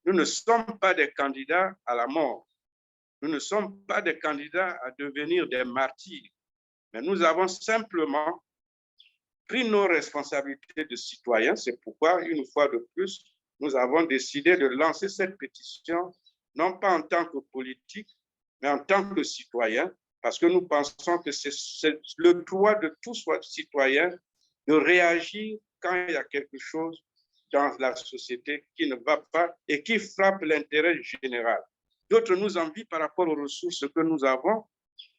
nous ne sommes pas des candidats à la mort. Nous ne sommes pas des candidats à devenir des martyrs, mais nous avons simplement pris nos responsabilités de citoyens. C'est pourquoi, une fois de plus, nous avons décidé de lancer cette pétition, non pas en tant que politique, mais en tant que citoyen, parce que nous pensons que c'est le droit de tout citoyen de réagir quand il y a quelque chose dans la société qui ne va pas et qui frappe l'intérêt général. D'autres nous envient par rapport aux ressources que nous avons,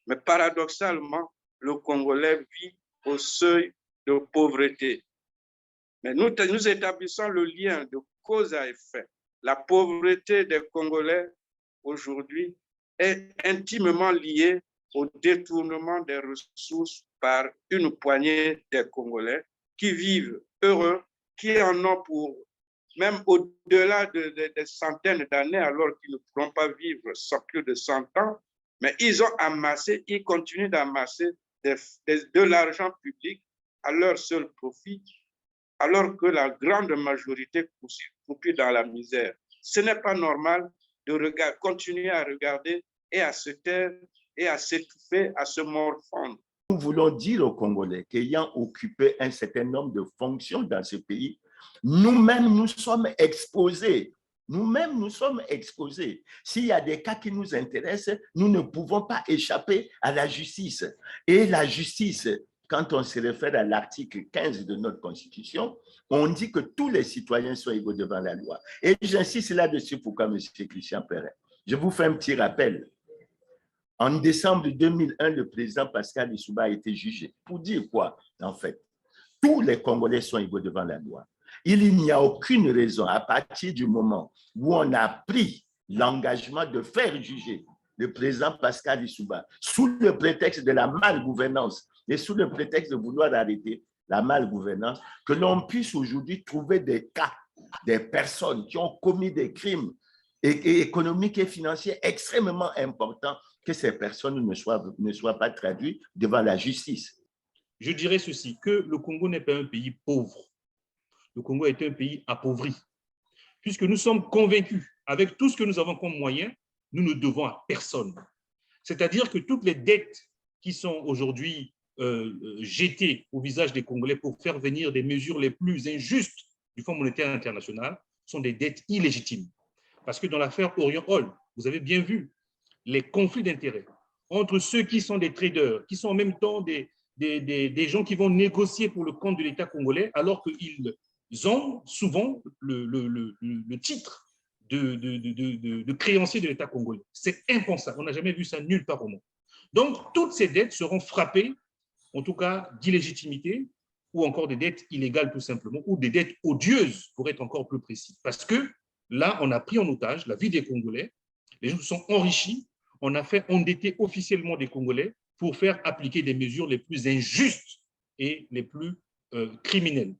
mais paradoxalement, le Congolais vit au seuil de pauvreté. Mais nous établissons le lien de cause à effet. La pauvreté des Congolais aujourd'hui est intimement liée au détournement des ressources par une poignée des Congolais qui vivent heureux, qui en ont pour même au-delà des centaines d'années, alors qu'ils ne pourront pas vivre sans plus de 100 ans, mais ils ont amassé, ils continuent d'amasser de l'argent public à leur seul profit, alors que la grande majorité croupit dans la misère. Ce n'est pas normal de continuer à regarder et à se taire et à s'étouffer, à se morfondre. Nous voulons dire aux Congolais qu'ayant occupé un certain nombre de fonctions dans ce pays, nous-mêmes nous sommes exposés. Nous-mêmes nous sommes exposés. S'il y a des cas qui nous intéressent, nous ne pouvons pas échapper à la justice. Et la justice, quand on se réfère à l'article 15 de notre Constitution, on dit que tous les citoyens sont égaux devant la loi. Et j'insiste là-dessus pourquoi M. Christian Perret. Je vous fais un petit rappel. En décembre 2001, le président Pascal Lissouba a été jugé. Pour dire quoi, en fait? Tous les Congolais sont égaux devant la loi. Il n'y a aucune raison, à partir du moment où on a pris l'engagement de faire juger le président Pascal Lissouba, sous le prétexte de la malgouvernance et sous le prétexte de vouloir arrêter la malgouvernance, que l'on puisse aujourd'hui trouver des cas, des personnes qui ont commis des crimes économiques et financiers extrêmement importants, que ces personnes ne soient pas traduites devant la justice. Je dirais ceci, que le Congo n'est pas un pays pauvre. Le Congo est un pays appauvri, puisque nous sommes convaincus, avec tout ce que nous avons comme moyens, nous ne devons à personne. C'est-à-dire que toutes les dettes qui sont aujourd'hui jetées au visage des Congolais pour faire venir des mesures les plus injustes du Fonds monétaire international sont des dettes illégitimes. Parce que dans l'affaire Orion Hall, vous avez bien vu les conflits d'intérêts entre ceux qui sont des traders, qui sont en même temps des gens qui vont négocier pour le compte de l'État congolais, alors qu'ils ont souvent le titre de créancier de l'État congolais. C'est impensable. On n'a jamais vu ça nulle part au monde. Donc, toutes ces dettes seront frappées, en tout cas, d'illégitimité, ou encore des dettes illégales tout simplement, ou des dettes odieuses, pour être encore plus précis. Parce que là, on a pris en otage la vie des Congolais, les gens se sont enrichis, on a fait endetter officiellement des Congolais pour faire appliquer des mesures les plus injustes et les plus criminelles.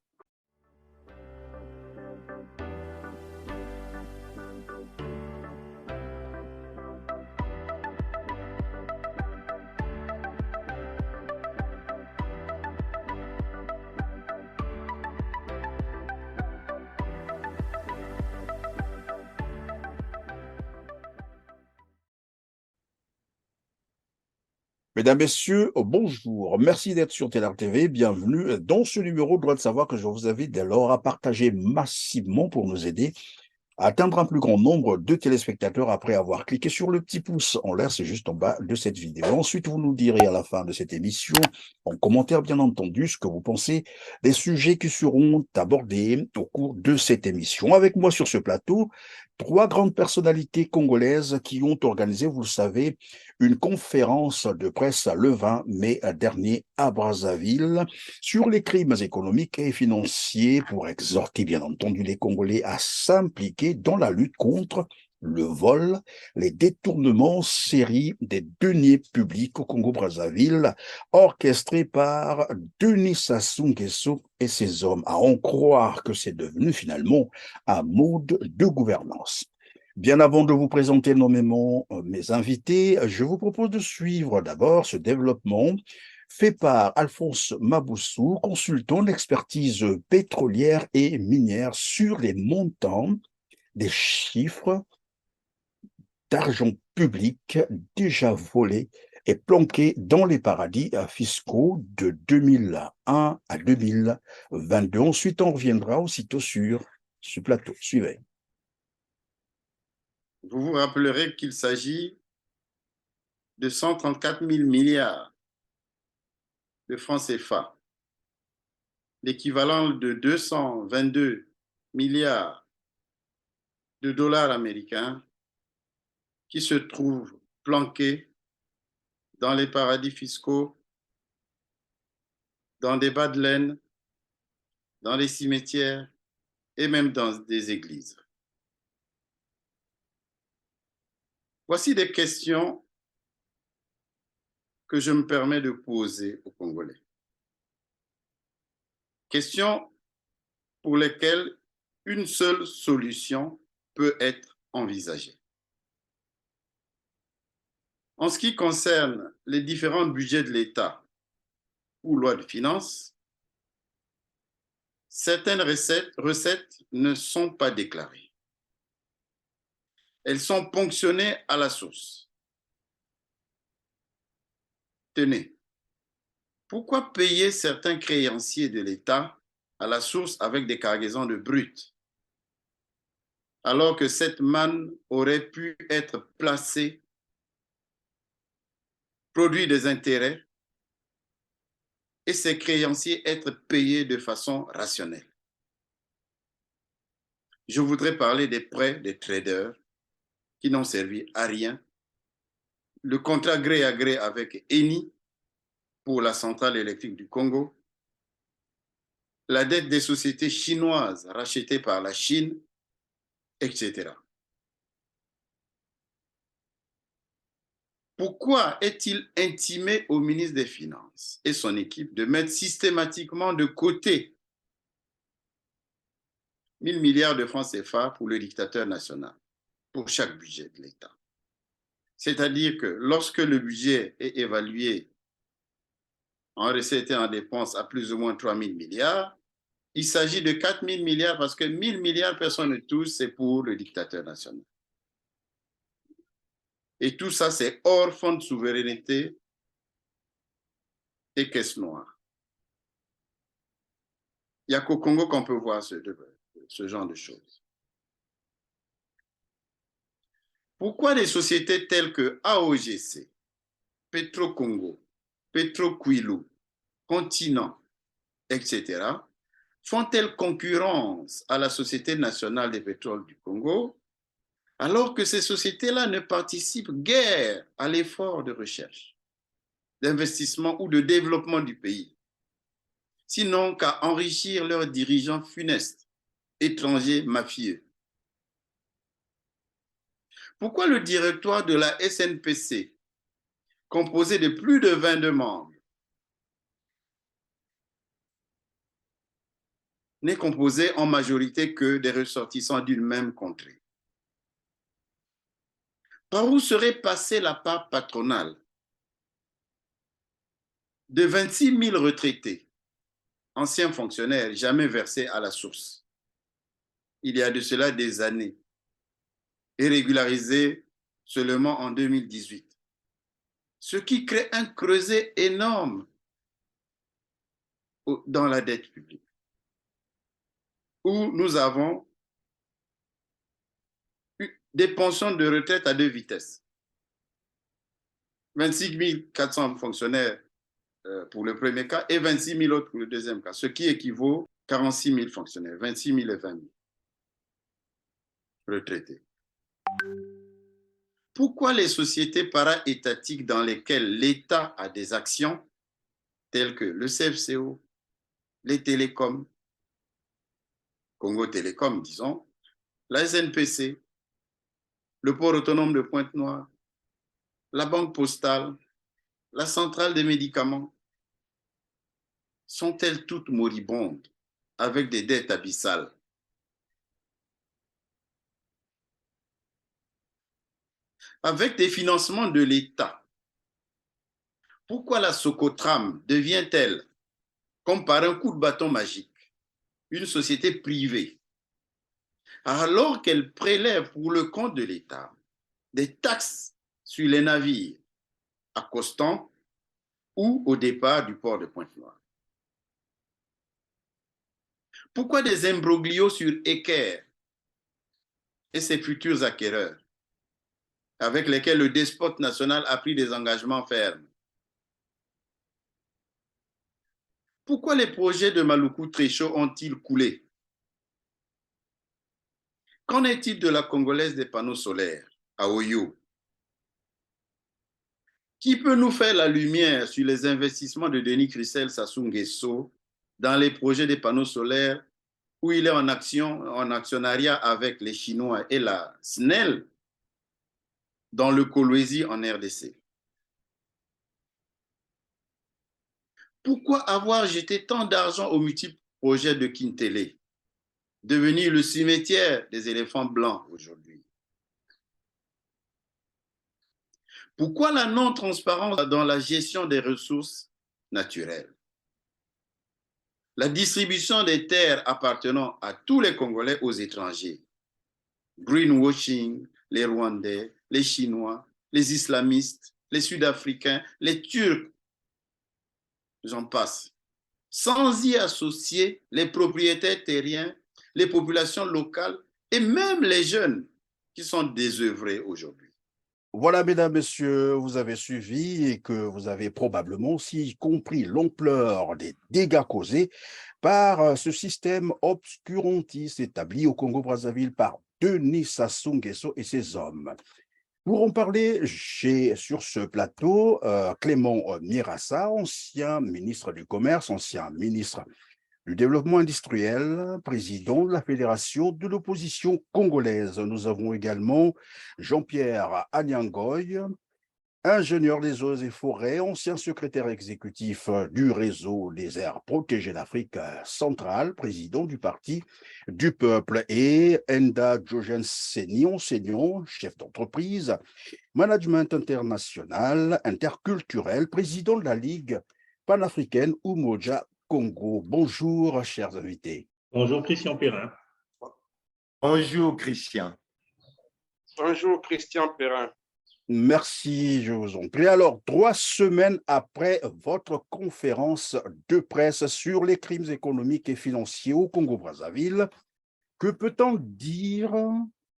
Mesdames, Messieurs, bonjour. Merci d'être sur Télar TV. Bienvenue dans ce numéro. Droit de savoir que je vous invite dès lors à partager massivement pour nous aider à atteindre un plus grand nombre de téléspectateurs après avoir cliqué sur le petit pouce en l'air, c'est juste en bas de cette vidéo. Ensuite, vous nous direz à la fin de cette émission, en commentaire bien entendu, ce que vous pensez des sujets qui seront abordés au cours de cette émission. Avec moi sur ce plateau, 3 grandes personnalités congolaises qui ont organisé, vous le savez, une conférence de presse le 20 mai dernier à Brazzaville sur les crimes économiques et financiers pour exhorter bien entendu les Congolais à s'impliquer dans la lutte contre le vol, les détournements série des deniers publics au Congo-Brazzaville, orchestrés par Denis Sassou Nguesso et ses hommes, à en croire que c'est devenu finalement un mode de gouvernance. Bien avant de vous présenter nommément mes invités, je vous propose de suivre d'abord ce développement fait par Alphonse Maboussou, consultant d'expertise pétrolière et minière sur les montants des chiffres d'argent public déjà volé et planqué dans les paradis fiscaux de 2001 à 2022. Ensuite, on reviendra aussitôt sur ce plateau. Suivez. Vous vous rappellerez qu'il s'agit de 134 000 milliards de francs CFA, l'équivalent de 222 milliards de dollars américains qui se trouvent planqués dans les paradis fiscaux, dans des bas de laine, dans les cimetières et même dans des églises. Voici des questions que je me permets de poser aux Congolais. Questions pour lesquelles une seule solution peut être envisagée. En ce qui concerne les différents budgets de l'État ou lois de finances, certaines recettes ne sont pas déclarées. Elles sont ponctionnées à la source. Tenez, pourquoi payer certains créanciers de l'État à la source avec des cargaisons de brut, alors que cette manne aurait pu être placée, produire des intérêts et ces créanciers être payés de façon rationnelle? Je voudrais parler des prêts des traders qui n'ont servi à rien, le contrat gré à gré avec Eni pour la centrale électrique du Congo, la dette des sociétés chinoises rachetées par la Chine, etc. Pourquoi est-il intimé au ministre des Finances et son équipe de mettre systématiquement de côté 1 000 milliards de francs CFA pour le dictateur national, pour chaque budget de l'État? C'est-à-dire que lorsque le budget est évalué en recettes et en dépenses à plus ou moins 3 000 milliards, il s'agit de 4 000 milliards parce que 1 000 milliards, personne ne touche, c'est pour le dictateur national. Et tout ça, c'est hors fonds de souveraineté et caisse noire. Il n'y a qu'au Congo qu'on peut voir ce genre de choses. Pourquoi des sociétés telles que AOGC, Petro-Congo, Petro-Kwilu, Continent, etc., font-elles concurrence à la Société nationale des pétroles du Congo, alors que ces sociétés-là ne participent guère à l'effort de recherche, d'investissement ou de développement du pays, sinon qu'à enrichir leurs dirigeants funestes, étrangers mafieux? Pourquoi le directoire de la SNPC, composé de plus de 22 membres, n'est composé en majorité que des ressortissants d'une même contrée? Par où serait passée la part patronale de 26 000 retraités, anciens fonctionnaires jamais versés à la source, il y a de cela des années, et régularisés seulement en 2018, ce qui crée un creuset énorme dans la dette publique, où nous avons des pensions de retraite à deux vitesses. 26 400 fonctionnaires pour le premier cas et 26 000 autres pour le deuxième cas, ce qui équivaut à 46 000 fonctionnaires, 26 000 et 20 000 retraités. Pourquoi les sociétés para-étatiques dans lesquelles l'État a des actions, telles que le CFCO, les télécoms, Congo Télécom, disons, la SNPC, le port autonome de Pointe-Noire, la banque postale, la centrale des médicaments, sont-elles toutes moribondes avec des dettes abyssales? Avec des financements de l'État, pourquoi la Socotram devient-elle, comme par un coup de bâton magique, une société privée alors qu'elle prélève pour le compte de l'État des taxes sur les navires accostant ou au départ du port de Pointe-Noire? Pourquoi des imbroglios sur Eker et ses futurs acquéreurs, avec lesquels le despote national a pris des engagements fermes? Pourquoi les projets de Maluku-Trécho ont-ils coulé? Qu'en est-il de la Congolaise des panneaux solaires à Oyo? Qui peut nous faire la lumière sur les investissements de Denis Christel Sassou Nguesso dans les projets des panneaux solaires où il est en actionnariat avec les Chinois et la SNEL dans le Kolwezi en RDC? Pourquoi avoir jeté tant d'argent aux multiples projets de Kintele, devenu le cimetière des éléphants blancs aujourd'hui? Pourquoi la non-transparence dans la gestion des ressources naturelles? La distribution des terres appartenant à tous les Congolais aux étrangers. Greenwashing, les Rwandais, les Chinois, les islamistes, les Sud-Africains, les Turcs, j'en passe. Sans y associer les propriétaires terriens, les populations locales et même les jeunes qui sont désœuvrés aujourd'hui. Voilà, mesdames, messieurs, vous avez suivi et que vous avez probablement aussi compris l'ampleur des dégâts causés par ce système obscurantiste établi au Congo-Brazzaville par Denis Sassou Nguesso et ses hommes. Pour en parler, j'ai sur ce plateau Clément Mirassa, ancien ministre du Commerce, ancien ministre du Développement industriel, président de la Fédération de l'opposition congolaise. Nous avons également Jean-Pierre Agnan-Goy, ingénieur des eaux et forêts, ancien secrétaire exécutif du réseau des aires protégées d'Afrique centrale, président du Parti du Peuple, et Enda Djogen-Seni, enseignant, chef d'entreprise, management international, interculturel, président de la Ligue panafricaine Umoja Congo. Bonjour, chers invités. Bonjour, Christian Perrin. Bonjour, Christian. Bonjour, Christian Perrin. Merci, je vous en prie. Alors, 3 semaines après votre conférence de presse sur les crimes économiques et financiers au Congo-Brazzaville, que peut-on dire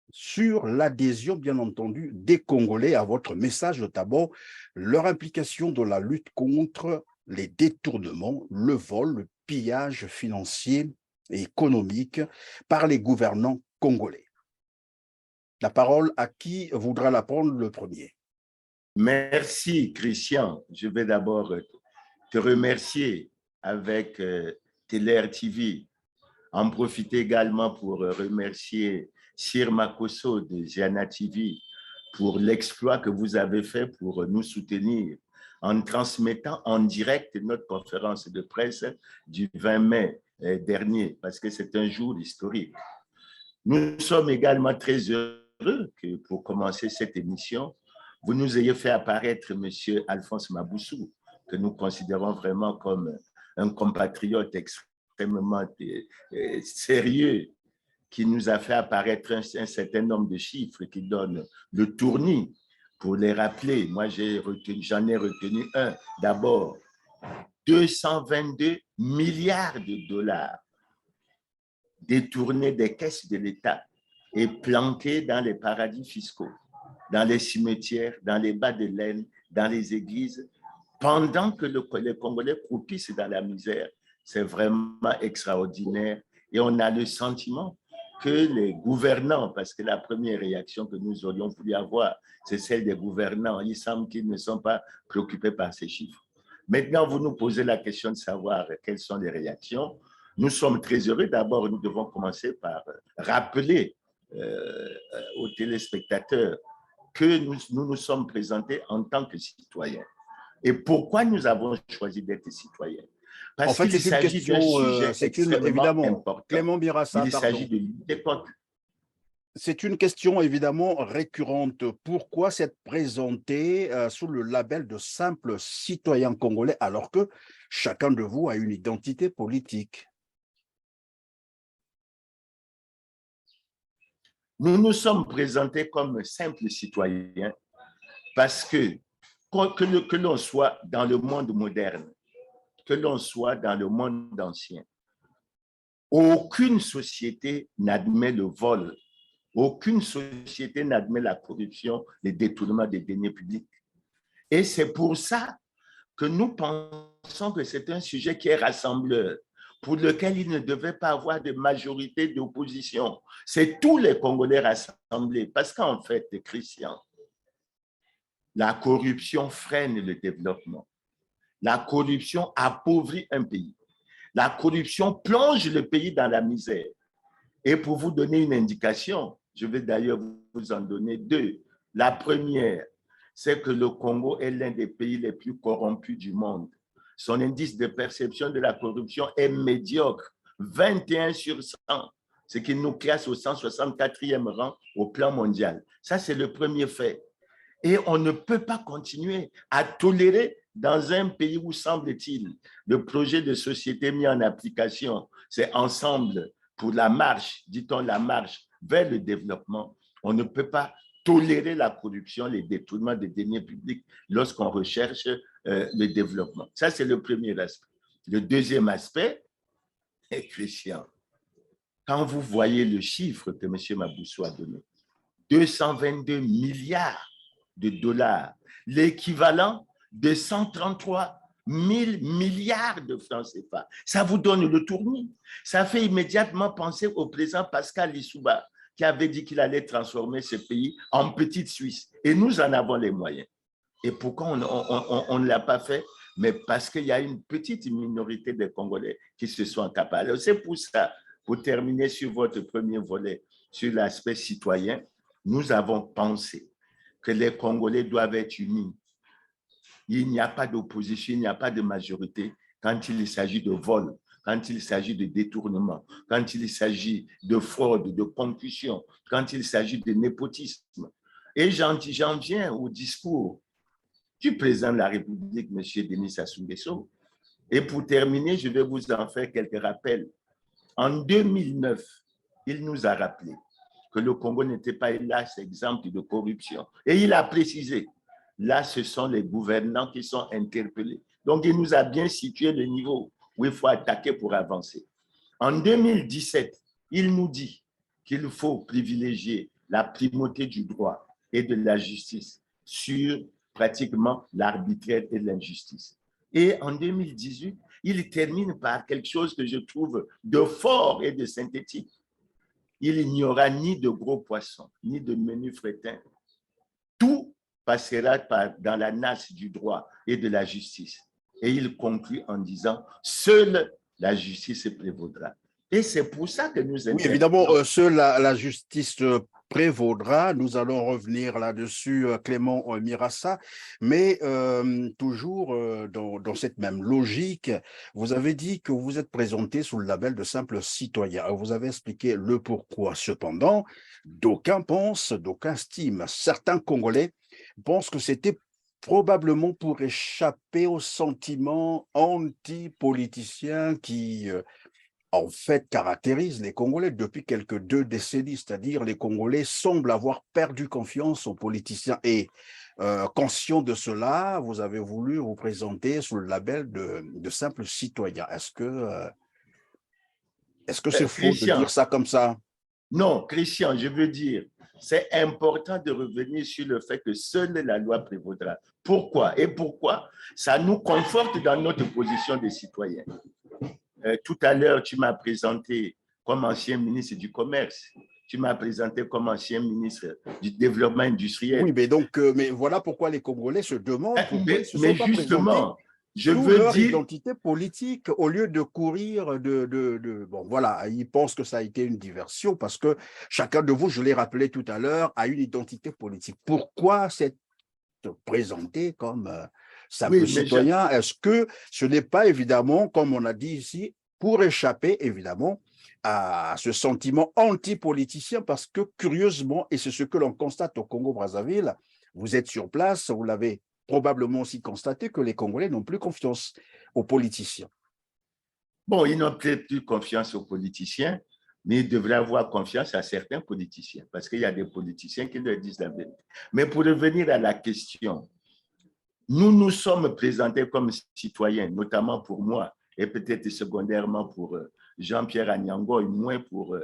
sur l'adhésion, bien entendu, des Congolais à votre message, notamment leur implication dans la lutte contre les détournements, le vol, le pillage financier et économique par les gouvernants congolais? La parole à qui voudra la prendre le premier? Merci, Christian. Je vais d'abord te remercier avec Teler TV. En profiter également pour remercier Sir Makoso de Ziana TV pour l'exploit que vous avez fait pour nous soutenir en transmettant en direct notre conférence de presse du 20 mai dernier, parce que c'est un jour historique. Nous sommes également très heureux que pour commencer cette émission, vous nous ayez fait apparaître M. Alphonse Maboussou, que nous considérons vraiment comme un compatriote extrêmement sérieux, qui nous a fait apparaître un certain nombre de chiffres qui donnent le tournis. Pour les rappeler, moi j'en ai retenu un. D'abord, 222 milliards de dollars détournés des caisses de l'État et planqués dans les paradis fiscaux, dans les cimetières, dans les bas de laine, dans les églises, pendant que les Congolais croupissent dans la misère. C'est vraiment extraordinaire. Et on a le sentiment que les gouvernants, parce que la première réaction que nous aurions voulu avoir, c'est celle des gouvernants. Il semble qu'ils ne sont pas préoccupés par ces chiffres. Maintenant, vous nous posez la question de savoir quelles sont les réactions. Nous sommes très heureux. D'abord, nous devons commencer par rappeler aux téléspectateurs que nous sommes présentés en tant que citoyens. Et pourquoi nous avons choisi d'être citoyens? Parce en fait, qu'il s'agit d'un sujet extrêmement important. Clément Mirassa, il s'agit de l'époque. C'est une question évidemment récurrente. Pourquoi s'être présenté sous le label de simple citoyen congolais alors que chacun de vous a une identité politique? Nous nous sommes présentés comme simples citoyens parce que l'on soit dans le monde moderne, que l'on soit dans le monde ancien, aucune société n'admet le vol, aucune société n'admet la corruption, le détournement des deniers publics. Et c'est pour ça que nous pensons que c'est un sujet qui est rassembleur, pour lequel il ne devait pas avoir de majorité d'opposition. C'est tous les Congolais rassemblés, parce qu'en fait, Christian, la corruption freine le développement. La corruption appauvrit un pays. La corruption plonge le pays dans la misère. Et pour vous donner une indication, je vais d'ailleurs vous en donner deux. La première, c'est que le Congo est l'un des pays les plus corrompus du monde. Son indice de perception de la corruption est médiocre, 21 sur 100, ce qui nous classe au 164e rang au plan mondial. Ça, c'est le premier fait. Et on ne peut pas continuer à tolérer dans un pays où, semble-t-il, le projet de société mis en application, c'est ensemble pour la marche, dit-on la marche vers le développement. On ne peut pas tolérer la corruption, les détournements des deniers publics lorsqu'on recherche le développement. Ça, c'est le premier aspect. Le deuxième aspect est Christian. Quand vous voyez le chiffre que M. Maboussou a donné, 222 milliards de dollars, l'équivalent de 133 000 milliards de francs CFA. Ça vous donne le tournis. Ça fait immédiatement penser au président Pascal Lissouba, qui avait dit qu'il allait transformer ce pays en petite Suisse. Et nous en avons les moyens. Et pourquoi on ne l'a pas fait? Mais parce qu'il y a une petite minorité de Congolais qui se sont capables. C'est pour ça, pour terminer sur votre premier volet, sur l'aspect citoyen, nous avons pensé que les Congolais doivent être unis. Il n'y a pas d'opposition, il n'y a pas de majorité quand il s'agit de vol, quand il s'agit de détournement, quand il s'agit de fraude, de concussion, quand il s'agit de népotisme. Et j'en viens au discours du président de la République, M. Denis Sassou Nguesso. Et pour terminer, je vais vous en faire quelques rappels. En 2009, il nous a rappelé que le Congo n'était pas là, c'est exemple de corruption. Et il a précisé, là, ce sont les gouvernants qui sont interpellés. Donc, il nous a bien situé le niveau où il faut attaquer pour avancer. En 2017, il nous dit qu'il faut privilégier la primauté du droit et de la justice sur pratiquement l'arbitraire et l'injustice. Et en 2018, il termine par quelque chose que je trouve de fort et de synthétique. Il n'y aura ni de gros poissons, ni de menus frétins. Tout passera dans la nasse du droit et de la justice. Et il conclut en disant, seule la justice prévaudra. Et c'est pour ça que nous... Oui, évidemment, seule la justice prévaudra. Nous allons revenir là-dessus, Clément Mirassa. Mais toujours dans cette même logique, vous avez dit que vous êtes présenté sous le label de simple citoyen. Vous avez expliqué le pourquoi. Cependant, d'aucuns pensent, d'aucuns estiment, certains Congolais pensent que c'était probablement pour échapper aux sentiments anti-politiciens qui... en fait, caractérise les Congolais depuis quelques 2 décennies, c'est-à-dire les Congolais semblent avoir perdu confiance aux politiciens. Et conscient de cela, vous avez voulu vous présenter sous le label de simple citoyen. Est-ce que c'est faux de dire ça comme ça? Non, Christian, je veux dire, c'est important de revenir sur le fait que seule la loi prévaudra. Pourquoi? Et pourquoi? Ça nous conforte dans notre position de citoyen. Tout à l'heure, tu m'as présenté comme ancien ministre du Commerce. Tu m'as présenté comme ancien ministre du Développement industriel. Oui, mais donc, mais voilà pourquoi les Congolais se demandent pourquoi ils se sont pas justement, je veux leur identité politique au lieu de courir bon, voilà, ils pensent que ça a été une diversion parce que chacun de vous, je l'ai rappelé tout à l'heure, a une identité politique. Pourquoi s'être présenté comme simple citoyen? Est-ce que ce n'est pas évidemment, comme on a dit ici, pour échapper évidemment à ce sentiment anti-politicien? Parce que curieusement, et c'est ce que l'on constate au Congo-Brazzaville, vous êtes sur place, vous l'avez probablement aussi constaté, que les Congolais n'ont plus confiance aux politiciens. Bon, ils n'ont peut-être plus confiance aux politiciens, mais ils devraient avoir confiance à certains politiciens, parce qu'il y a des politiciens qui leur disent la vérité. Mais pour revenir à la question, nous nous sommes présentés comme citoyens, notamment pour moi, et peut-être secondairement pour Jean-Pierre Anyango, et moins pour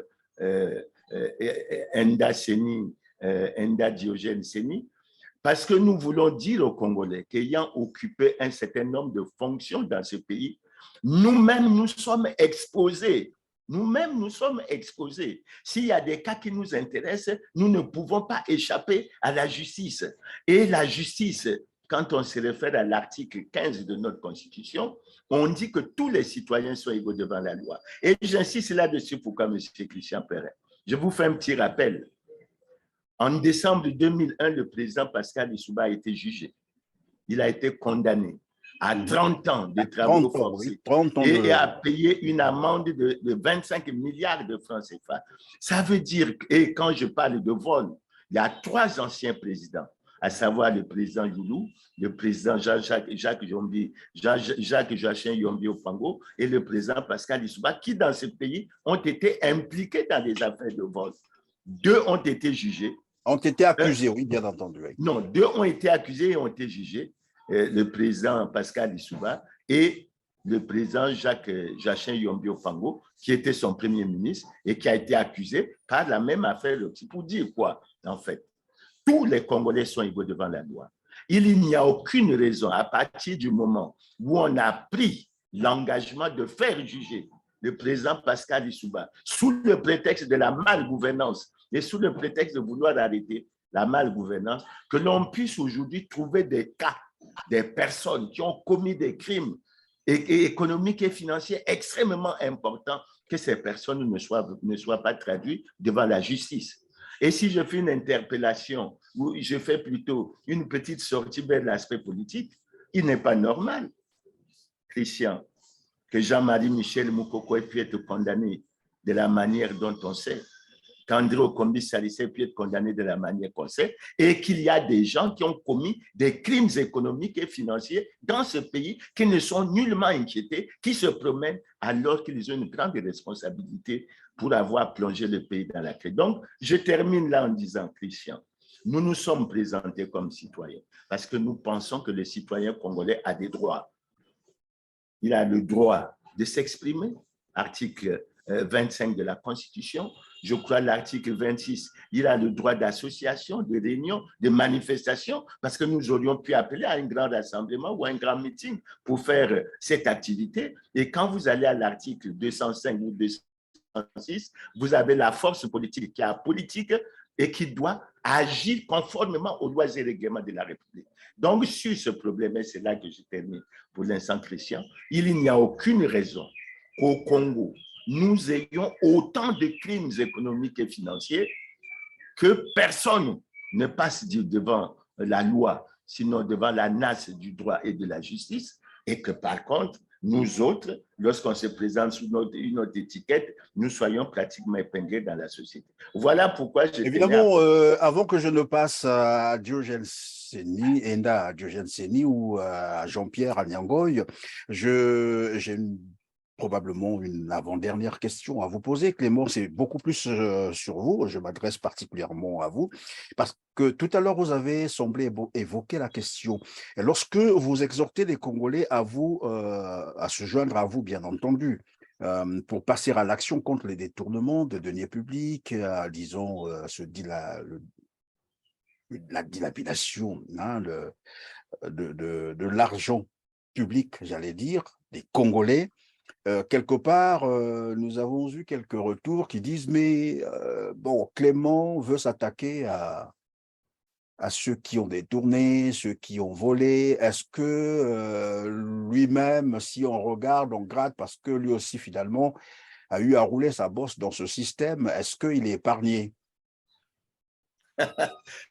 Enda Seni, Enda Diogène Seni, parce que nous voulons dire aux Congolais qu'ayant occupé un certain nombre de fonctions dans ce pays, nous-mêmes nous sommes exposés. Nous-mêmes nous sommes exposés. S'il y a des cas qui nous intéressent, nous ne pouvons pas échapper à la justice. Et la justice, quand on se réfère à l'article 15 de notre Constitution, on dit que tous les citoyens sont égaux devant la loi. Et j'insiste là-dessus, pourquoi, M. Christian Perrin. Je vous fais un petit rappel. En décembre 2001, le président Pascal Lissouba a été jugé. Il a été condamné à 30 ans de travaux forcés et a payé une amende de 25 milliards de francs CFA. Ça veut dire, et quand je parle de vol, il y a 3 anciens présidents, à savoir le président Youlou, le président Jacques Joachim Yombi Opango et le président Pascal Lissouba, qui dans ce pays ont été impliqués dans des affaires de vol. 2 ont été jugés. Ont été accusés, oui, bien entendu. Oui. Non, 2 ont été accusés et ont été jugés. Le président Pascal Lissouba et le président Jacques Joachim Yombi Opango, qui était son premier ministre et qui a été accusé par la même affaire. Pour dire quoi, en fait? Tous les Congolais sont égaux devant la loi. Il n'y a aucune raison, à partir du moment où on a pris l'engagement de faire juger le président Pascal Lissouba sous le prétexte de la malgouvernance et sous le prétexte de vouloir arrêter la malgouvernance, que l'on puisse aujourd'hui trouver des cas, des personnes qui ont commis des crimes économiques et financiers extrêmement importants, que ces personnes ne soient pas traduites devant la justice. Et si je fais une interpellation ou je fais plutôt une petite sortie vers l'aspect politique, il n'est pas normal, Christian, que Jean-Marie Michel Moukoko ait pu être condamné de la manière dont on sait, qu'André Okombi Salissé pu être condamné de la manière qu'on sait, et qu'il y a des gens qui ont commis des crimes économiques et financiers dans ce pays qui ne sont nullement inquiétés, qui se promènent alors qu'ils ont une grande responsabilité pour avoir plongé le pays dans la crise. Donc, je termine là en disant, Christian, nous nous sommes présentés comme citoyens parce que nous pensons que le citoyen congolais a des droits. Il a le droit de s'exprimer, article 25 de la Constitution. Je crois l'article 26, il a le droit d'association, de réunion, de manifestation, parce que nous aurions pu appeler à un grand rassemblement ou un grand meeting pour faire cette activité. Et quand vous allez à l'article 205 ou 206, vous avez la force politique qui est apolitique et qui doit agir conformément aux lois et règlements de la République. Donc, sur ce problème, et c'est là que je termine pour l'instant, Christian, il n'y a aucune raison qu'au Congo, nous ayons autant de crimes économiques et financiers que personne ne passe devant la loi, sinon devant la nasse du droit et de la justice, et que par contre, nous autres, lorsqu'on se présente sous une autre étiquette, nous soyons pratiquement épinglés dans la société. Voilà pourquoi j'ai... Évidemment, avant que je ne passe à Diogène Seni, Enda Diogène Seni ou à Jean-Pierre Anyangoy, j'ai probablement une avant-dernière question à vous poser. Clément, c'est beaucoup plus sur vous, je m'adresse particulièrement à vous, parce que tout à l'heure, vous avez semblé évoquer la question. Et lorsque vous exhortez les Congolais à se joindre à vous, bien entendu, pour passer à l'action contre les détournements de deniers publics, disons, la dilapidation de l'argent public, j'allais dire, des Congolais, quelque part, nous avons eu quelques retours qui disent mais bon, Clément veut s'attaquer à ceux qui ont détourné, ceux qui ont volé. Est-ce que lui-même, si on regarde, on gratte, parce que lui aussi finalement a eu à rouler sa bosse dans ce système, est-ce qu'il est épargné?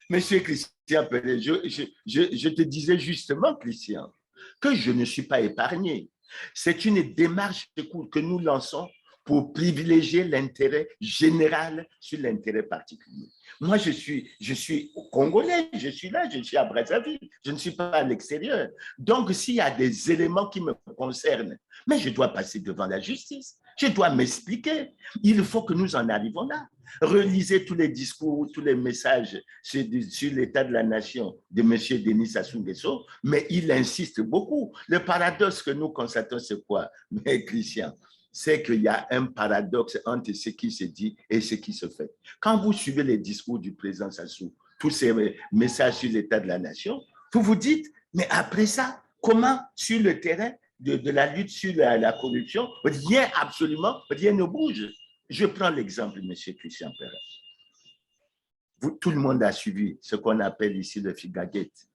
Monsieur Christian Pelé, je te disais justement, Christian, que je ne suis pas épargné. C'est une démarche que nous lançons pour privilégier l'intérêt général sur l'intérêt particulier. Moi, je suis congolais, je suis là, je suis à Brazzaville, je ne suis pas à l'extérieur. Donc, s'il y a des éléments qui me concernent, mais je dois passer devant la justice. Je dois m'expliquer. Il faut que nous en arrivions là. Relisez tous les discours, tous les messages sur l'état de la nation de M. Denis Sassou Nguesso, mais il insiste beaucoup. Le paradoxe que nous constatons, c'est quoi, mais Christian? C'est qu'il y a un paradoxe entre ce qui se dit et ce qui se fait. Quand vous suivez les discours du président Sassou, tous ces messages sur l'état de la nation, vous vous dites, mais après ça, comment sur le terrain de la lutte sur la corruption, rien absolument, rien ne bouge. Je prends l'exemple, M. Christian Perrin. Tout le monde a suivi ce qu'on appelle ici le Figagate,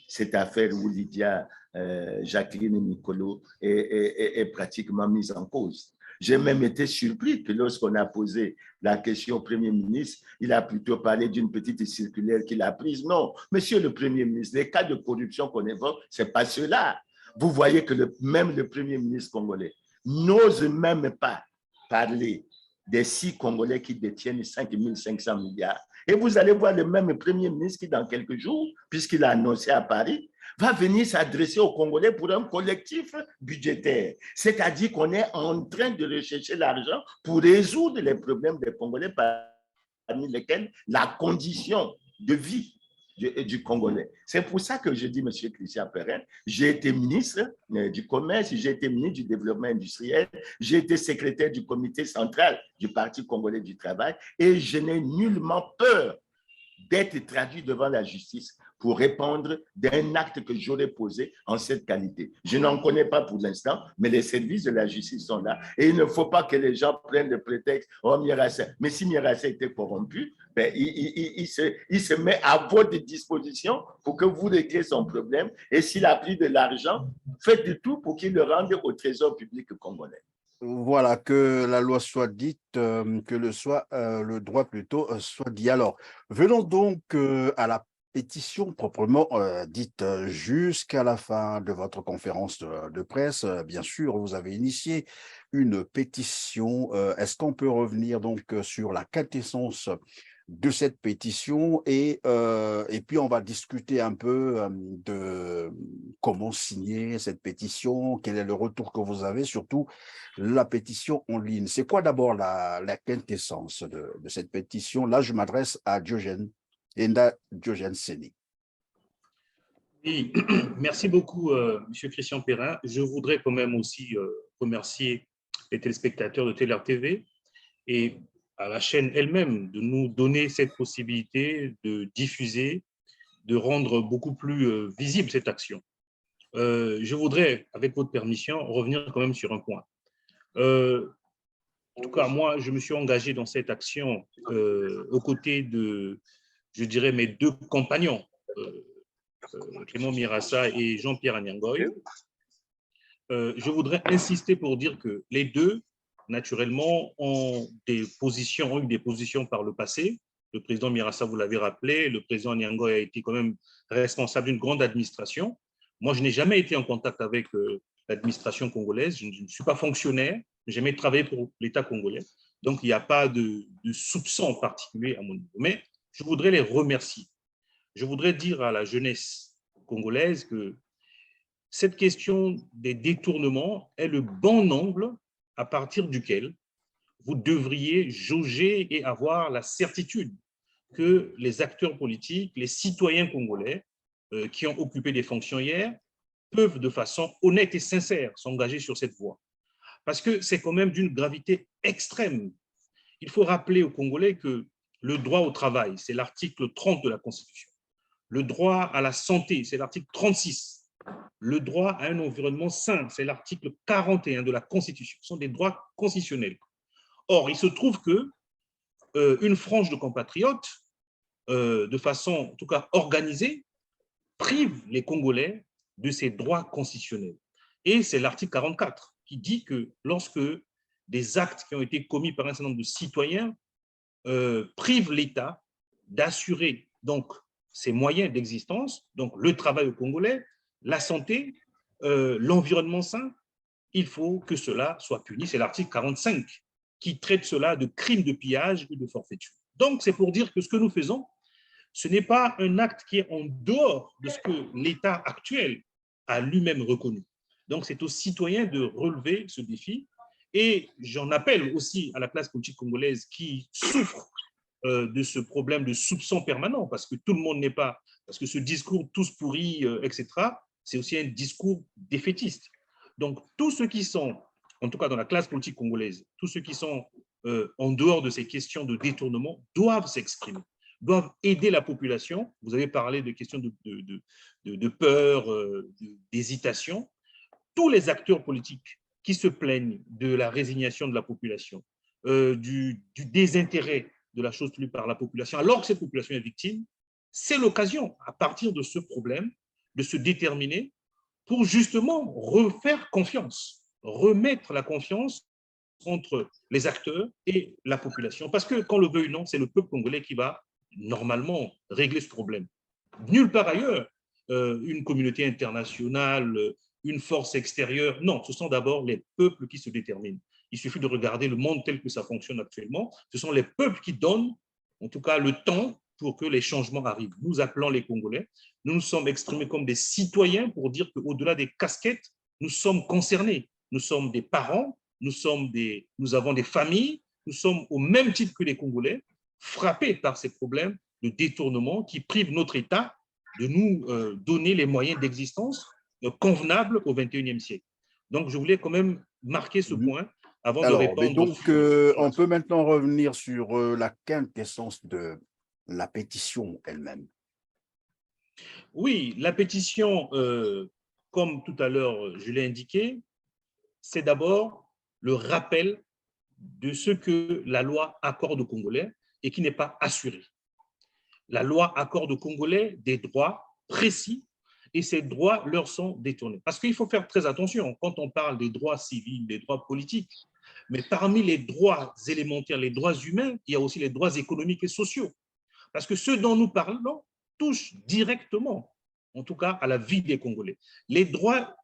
cette affaire où Lydia Jacqueline Nicolo est pratiquement mise en cause. J'ai même été surpris que lorsqu'on a posé la question au Premier ministre, il a plutôt parlé d'une petite circulaire qu'il a prise. Non, Monsieur le Premier ministre, les cas de corruption qu'on évoque, ce n'est pas cela. Vous voyez que même le Premier ministre congolais n'ose même pas parler des 6 Congolais qui détiennent 5 500 milliards. Et vous allez voir le même Premier ministre qui, dans quelques jours, puisqu'il a annoncé à Paris, va venir s'adresser aux Congolais pour un collectif budgétaire. C'est-à-dire qu'on est en train de rechercher l'argent pour résoudre les problèmes des Congolais, parmi lesquels la condition de vie du Congolais. C'est pour ça que je dis, M. Christian Perrin, j'ai été ministre du Commerce, j'ai été ministre du Développement industriel, j'ai été secrétaire du comité central du Parti congolais du travail et je n'ai nullement peur d'être traduit devant la justice pour répondre d'un acte que j'aurais posé en cette qualité. Je n'en connais pas pour l'instant, mais les services de la justice sont là. Et il ne faut pas que les gens prennent le prétexte « Oh, Mirassa ». Mais si Mirassa était corrompu, ben, il se met à votre disposition pour que vous régliez son problème. Et s'il a pris de l'argent, faites de tout pour qu'il le rende au trésor public congolais. Voilà, que la loi soit dite, que le droit plutôt soit dit. Alors, venons donc à la pétition proprement dite jusqu'à la fin de votre conférence de presse. Bien sûr, vous avez initié une pétition. Est-ce qu'on peut revenir donc sur la quintessence de cette pétition et puis on va discuter un peu de comment signer cette pétition, quel est le retour que vous avez, surtout la pétition en ligne. C'est quoi d'abord la quintessence de cette pétition? Là, je m'adresse à Diogène Seni. Oui, merci beaucoup, M. Christian Perrin. Je voudrais quand même aussi remercier les téléspectateurs de Téler TV et à la chaîne elle-même de nous donner cette possibilité de diffuser, de rendre beaucoup plus visible cette action. Je voudrais, avec votre permission, revenir quand même sur un point. En tout cas, moi, je me suis engagé dans cette action aux côtés de, je dirais, mes 2 compagnons, Clément Mirassa et Jean-Pierre Anyangoy. Je voudrais insister pour dire que les 2, naturellement, ont eu des positions par le passé. Le président Mirassa, vous l'avez rappelé, le président Anyangoy a été quand même responsable d'une grande administration. Moi, je n'ai jamais été en contact avec l'administration congolaise. Je ne suis pas fonctionnaire, j'ai jamais travaillé pour l'État congolais. Donc, il n'y a pas de soupçon particulier à mon niveau. Mais je voudrais les remercier. Je voudrais dire à la jeunesse congolaise que cette question des détournements est le bon angle à partir duquel vous devriez jauger et avoir la certitude que les acteurs politiques, les citoyens congolais qui ont occupé des fonctions hier, peuvent de façon honnête et sincère s'engager sur cette voie. Parce que c'est quand même d'une gravité extrême. Il faut rappeler aux Congolais que le droit au travail, c'est l'article 30 de la Constitution. Le droit à la santé, c'est l'article 36. Le droit à un environnement sain, c'est l'article 41 de la Constitution. Ce sont des droits constitutionnels. Or, il se trouve que une frange de compatriotes, de façon en tout cas organisée, prive les Congolais de ces droits constitutionnels. Et c'est l'article 44 qui dit que lorsque des actes qui ont été commis par un certain nombre de citoyens privent l'État d'assurer donc ses moyens d'existence, donc le travail aux Congolais, la santé, l'environnement sain, il faut que cela soit puni. C'est l'article 45 qui traite cela de crime de pillage et de forfaiture. Donc, c'est pour dire que ce que nous faisons, ce n'est pas un acte qui est en dehors de ce que l'État actuel a lui-même reconnu. Donc, c'est aux citoyens de relever ce défi Et j'en appelle aussi à la classe politique congolaise qui souffre de ce problème de soupçon permanent, parce que tout le monde n'est pas, parce que ce discours tous pourris, etc., c'est aussi un discours défaitiste. Donc, tous ceux qui sont, en tout cas dans la classe politique congolaise, tous ceux qui sont en dehors de ces questions de détournement doivent s'exprimer, doivent aider la population. Vous avez parlé de questions de peur, d'hésitation. Tous les acteurs politiques qui se plaignent de la résignation de la population, du désintérêt de la chose tenue par la population, alors que cette population est victime, c'est l'occasion, à partir de ce problème, de se déterminer pour justement refaire confiance, remettre la confiance entre les acteurs et la population. Parce que, qu'on le veuille ou non, c'est le peuple congolais qui va normalement régler ce problème. Nulle part ailleurs, une communauté internationale, une force extérieure. Non, ce sont d'abord les peuples qui se déterminent. Il suffit de regarder le monde tel que ça fonctionne actuellement. Ce sont les peuples qui donnent, en tout cas, le temps pour que les changements arrivent. Nous appelons les Congolais. Nous nous sommes exprimés comme des citoyens pour dire qu'au-delà des casquettes, nous sommes concernés. Nous sommes des parents, nous avons des familles, nous sommes au même titre que les Congolais, frappés par ces problèmes de détournement qui privent notre État de nous donner les moyens d'existence convenables au XXIe siècle. Donc, je voulais quand même marquer ce point avant de répondre. Donc, on peut maintenant revenir sur la quintessence de la pétition elle-même. Oui, la pétition, comme tout à l'heure je l'ai indiqué, c'est d'abord le rappel de ce que la loi accorde aux Congolais et qui n'est pas assuré. La loi accorde aux Congolais des droits précis et ces droits leur sont détournés. Parce qu'il faut faire très attention quand on parle des droits civils, des droits politiques, mais parmi les droits élémentaires, les droits humains, il y a aussi les droits économiques et sociaux. Parce que ce dont nous parlons touche directement, en tout cas, à la vie des Congolais. Les droits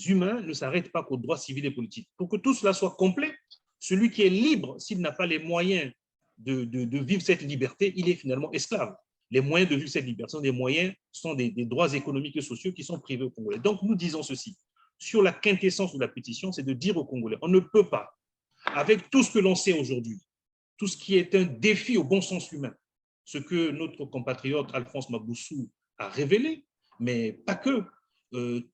humains ne s'arrêtent pas qu'aux droits civils et politiques. Pour que tout cela soit complet, celui qui est libre, s'il n'a pas les moyens de vivre cette liberté, il est finalement esclave. Les moyens de vivre cette liberté sont des moyens, sont des droits économiques et sociaux qui sont privés aux Congolais. Donc, nous disons ceci. Sur la quintessence de la pétition, c'est de dire aux Congolais, on ne peut pas, avec tout ce que l'on sait aujourd'hui, tout ce qui est un défi au bon sens humain, ce que notre compatriote Alphonse Maboussou a révélé, mais pas que,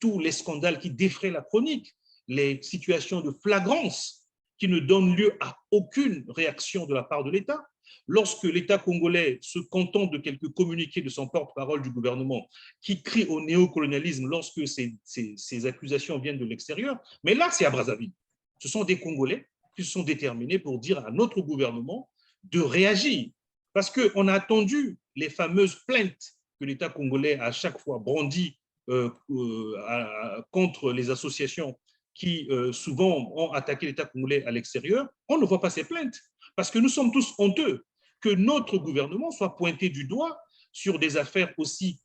tous les scandales qui défraient la chronique, les situations de flagrance qui ne donnent lieu à aucune réaction de la part de l'État. Lorsque l'État congolais se contente de quelques communiqués de son porte-parole du gouvernement qui crie au néocolonialisme lorsque ces accusations viennent de l'extérieur, mais là, c'est à Brazzaville. Ce sont des Congolais qui se sont déterminés pour dire à notre gouvernement de réagir. Parce qu'on a attendu les fameuses plaintes que l'État congolais a à chaque fois brandies contre les associations qui souvent ont attaqué l'État congolais à l'extérieur. On ne voit pas ces plaintes. Parce que nous sommes tous honteux que notre gouvernement soit pointé du doigt sur des affaires aussi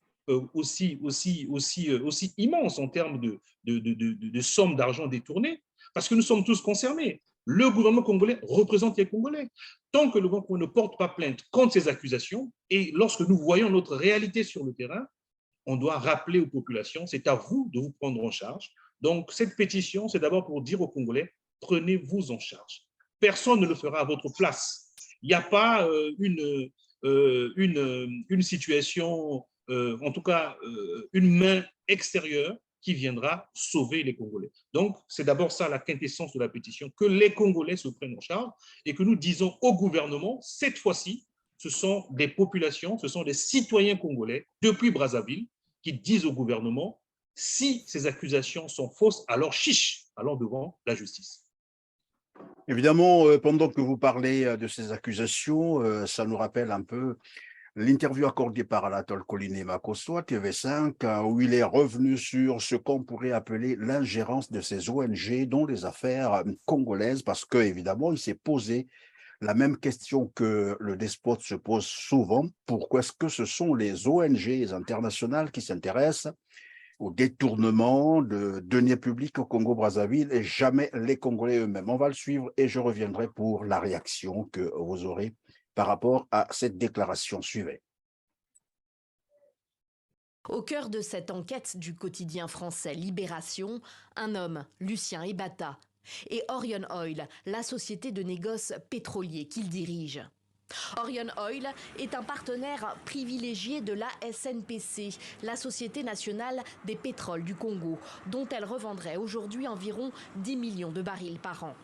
immenses en termes de sommes d'argent détournées, parce que nous sommes tous concernés. Le gouvernement congolais représente les Congolais. Tant que le gouvernement ne porte pas plainte contre ces accusations, et lorsque nous voyons notre réalité sur le terrain, on doit rappeler aux populations, c'est à vous de vous prendre en charge. Donc, cette pétition, c'est d'abord pour dire aux Congolais, prenez-vous en charge. Personne ne le fera à votre place. Il n'y a pas une situation, en tout cas une main extérieure qui viendra sauver les Congolais. Donc, c'est d'abord ça la quintessence de la pétition, que les Congolais se prennent en charge et que nous disons au gouvernement, cette fois-ci, ce sont des populations, ce sont des citoyens congolais depuis Brazzaville qui disent au gouvernement, si ces accusations sont fausses, alors chiche, allons devant la justice. Évidemment, pendant que vous parlez de ces accusations, ça nous rappelle un peu l'interview accordée par Anatole Colinet-Makossoa, TV5, où il est revenu sur ce qu'on pourrait appeler l'ingérence de ces ONG dans les affaires congolaises, parce qu'évidemment, il s'est posé la même question que le despote se pose souvent. Pourquoi est-ce que ce sont les ONG internationales qui s'intéressent au détournement de deniers publics au Congo-Brazzaville et jamais les Congolais eux-mêmes? On va le suivre et je reviendrai pour la réaction que vous aurez par rapport à cette déclaration. Suivez. Au cœur de cette enquête du quotidien français Libération, un homme, Lucien Ebata, et Orion Oil, la société de négoce pétrolier qu'il dirige. Orion Oil est un partenaire privilégié de la SNPC, la Société nationale des pétroles du Congo, dont elle revendrait aujourd'hui environ 10 millions de barils par an.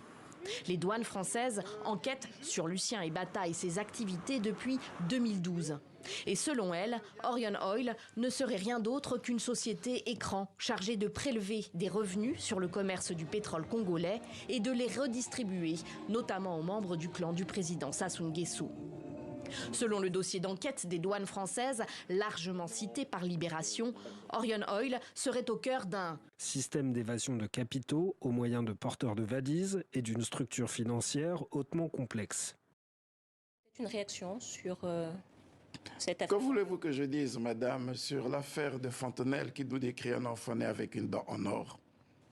Les douanes françaises enquêtent sur Lucien Ebata et ses activités depuis 2012. Et selon elle, Orion Oil ne serait rien d'autre qu'une société écran chargée de prélever des revenus sur le commerce du pétrole congolais et de les redistribuer, notamment aux membres du clan du président Sassou Nguesso. Selon le dossier d'enquête des douanes françaises, largement cité par Libération, Orion Oil serait au cœur d'un système d'évasion de capitaux au moyen de porteurs de valises et d'une structure financière hautement complexe. Une réaction sur cette affaire. Que voulez-vous que je dise, madame, sur l'affaire de Fontenelle qui nous décrit un enfant né avec une dent en or?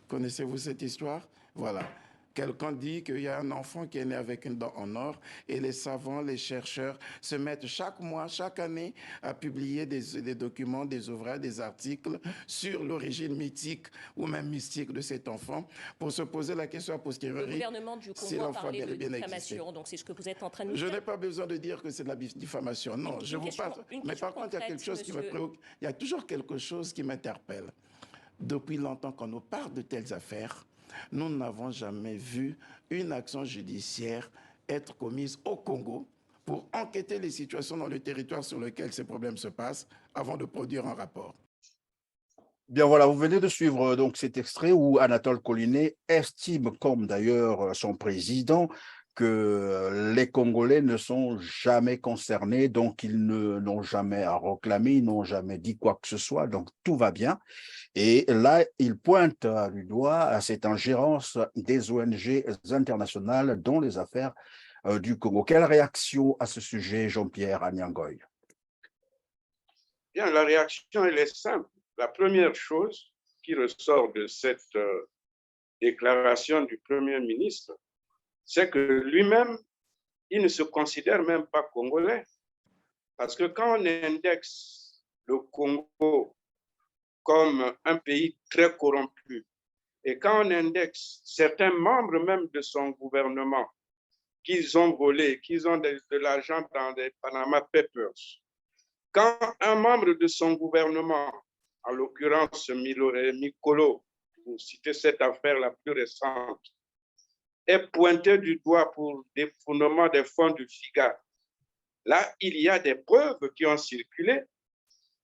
Connaissez-vous cette histoire? Voilà. Quelqu'un dit qu'il y a un enfant qui est né avec une dent en or et les savants, les chercheurs se mettent chaque mois, chaque année à publier des documents, des ouvrages, des articles sur l'origine mythique ou même mystique de cet enfant pour se poser la question a posteriori. Le gouvernement du Congo a parlé de diffamation, donc c'est ce que vous êtes en train de nous dire. Je n'ai pas besoin de dire que c'est de la diffamation, non. Je vous parle. Mais par contre, il y a quelque chose qui me préoccupe. Il y a toujours quelque chose qui m'interpelle. Depuis longtemps qu'on nous parle de telles affaires, nous n'avons jamais vu une action judiciaire être commise au Congo pour enquêter les situations dans le territoire sur lequel ces problèmes se passent avant de produire un rapport. Bien voilà, vous venez de suivre donc cet extrait où Anatole Collinet estime, comme d'ailleurs son président, que les Congolais ne sont jamais concernés, donc ils n'ont jamais à réclamer, ils n'ont jamais dit quoi que ce soit, donc tout va bien. Et là, il pointe du doigt à cette ingérence des ONG internationales dans les affaires du Congo. Quelle réaction à ce sujet, Jean-Pierre Anyangoy? Bien, la réaction, elle est simple. La première chose qui ressort de cette déclaration du Premier ministre, c'est que lui-même, il ne se considère même pas congolais. Parce que quand on indexe le Congo comme un pays très corrompu, et quand on indexe certains membres même de son gouvernement qu'ils ont volé, qu'ils ont de l'argent dans des Panama Papers, quand un membre de son gouvernement, en l'occurrence Mikolo, pour citer cette affaire la plus récente, est pointé du doigt pour détournement des fonds du FIGA. Là, il y a des preuves qui ont circulé.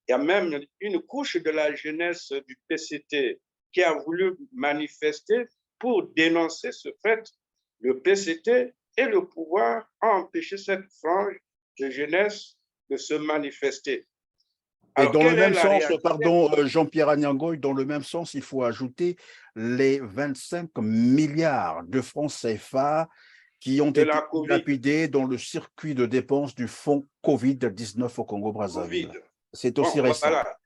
Il y a même une couche de la jeunesse du PCT qui a voulu manifester pour dénoncer ce fait. Le PCT et le pouvoir ont empêché cette frange de jeunesse de se manifester. Alors, et dans le même sens, pardon, Jean-Pierre Anyangoy, dans le même sens, il faut ajouter les 25 milliards de francs CFA qui ont été lapidés dans le circuit de dépenses du fonds Covid-19 au Congo-Brazzaville. C'est aussi récent. Voilà.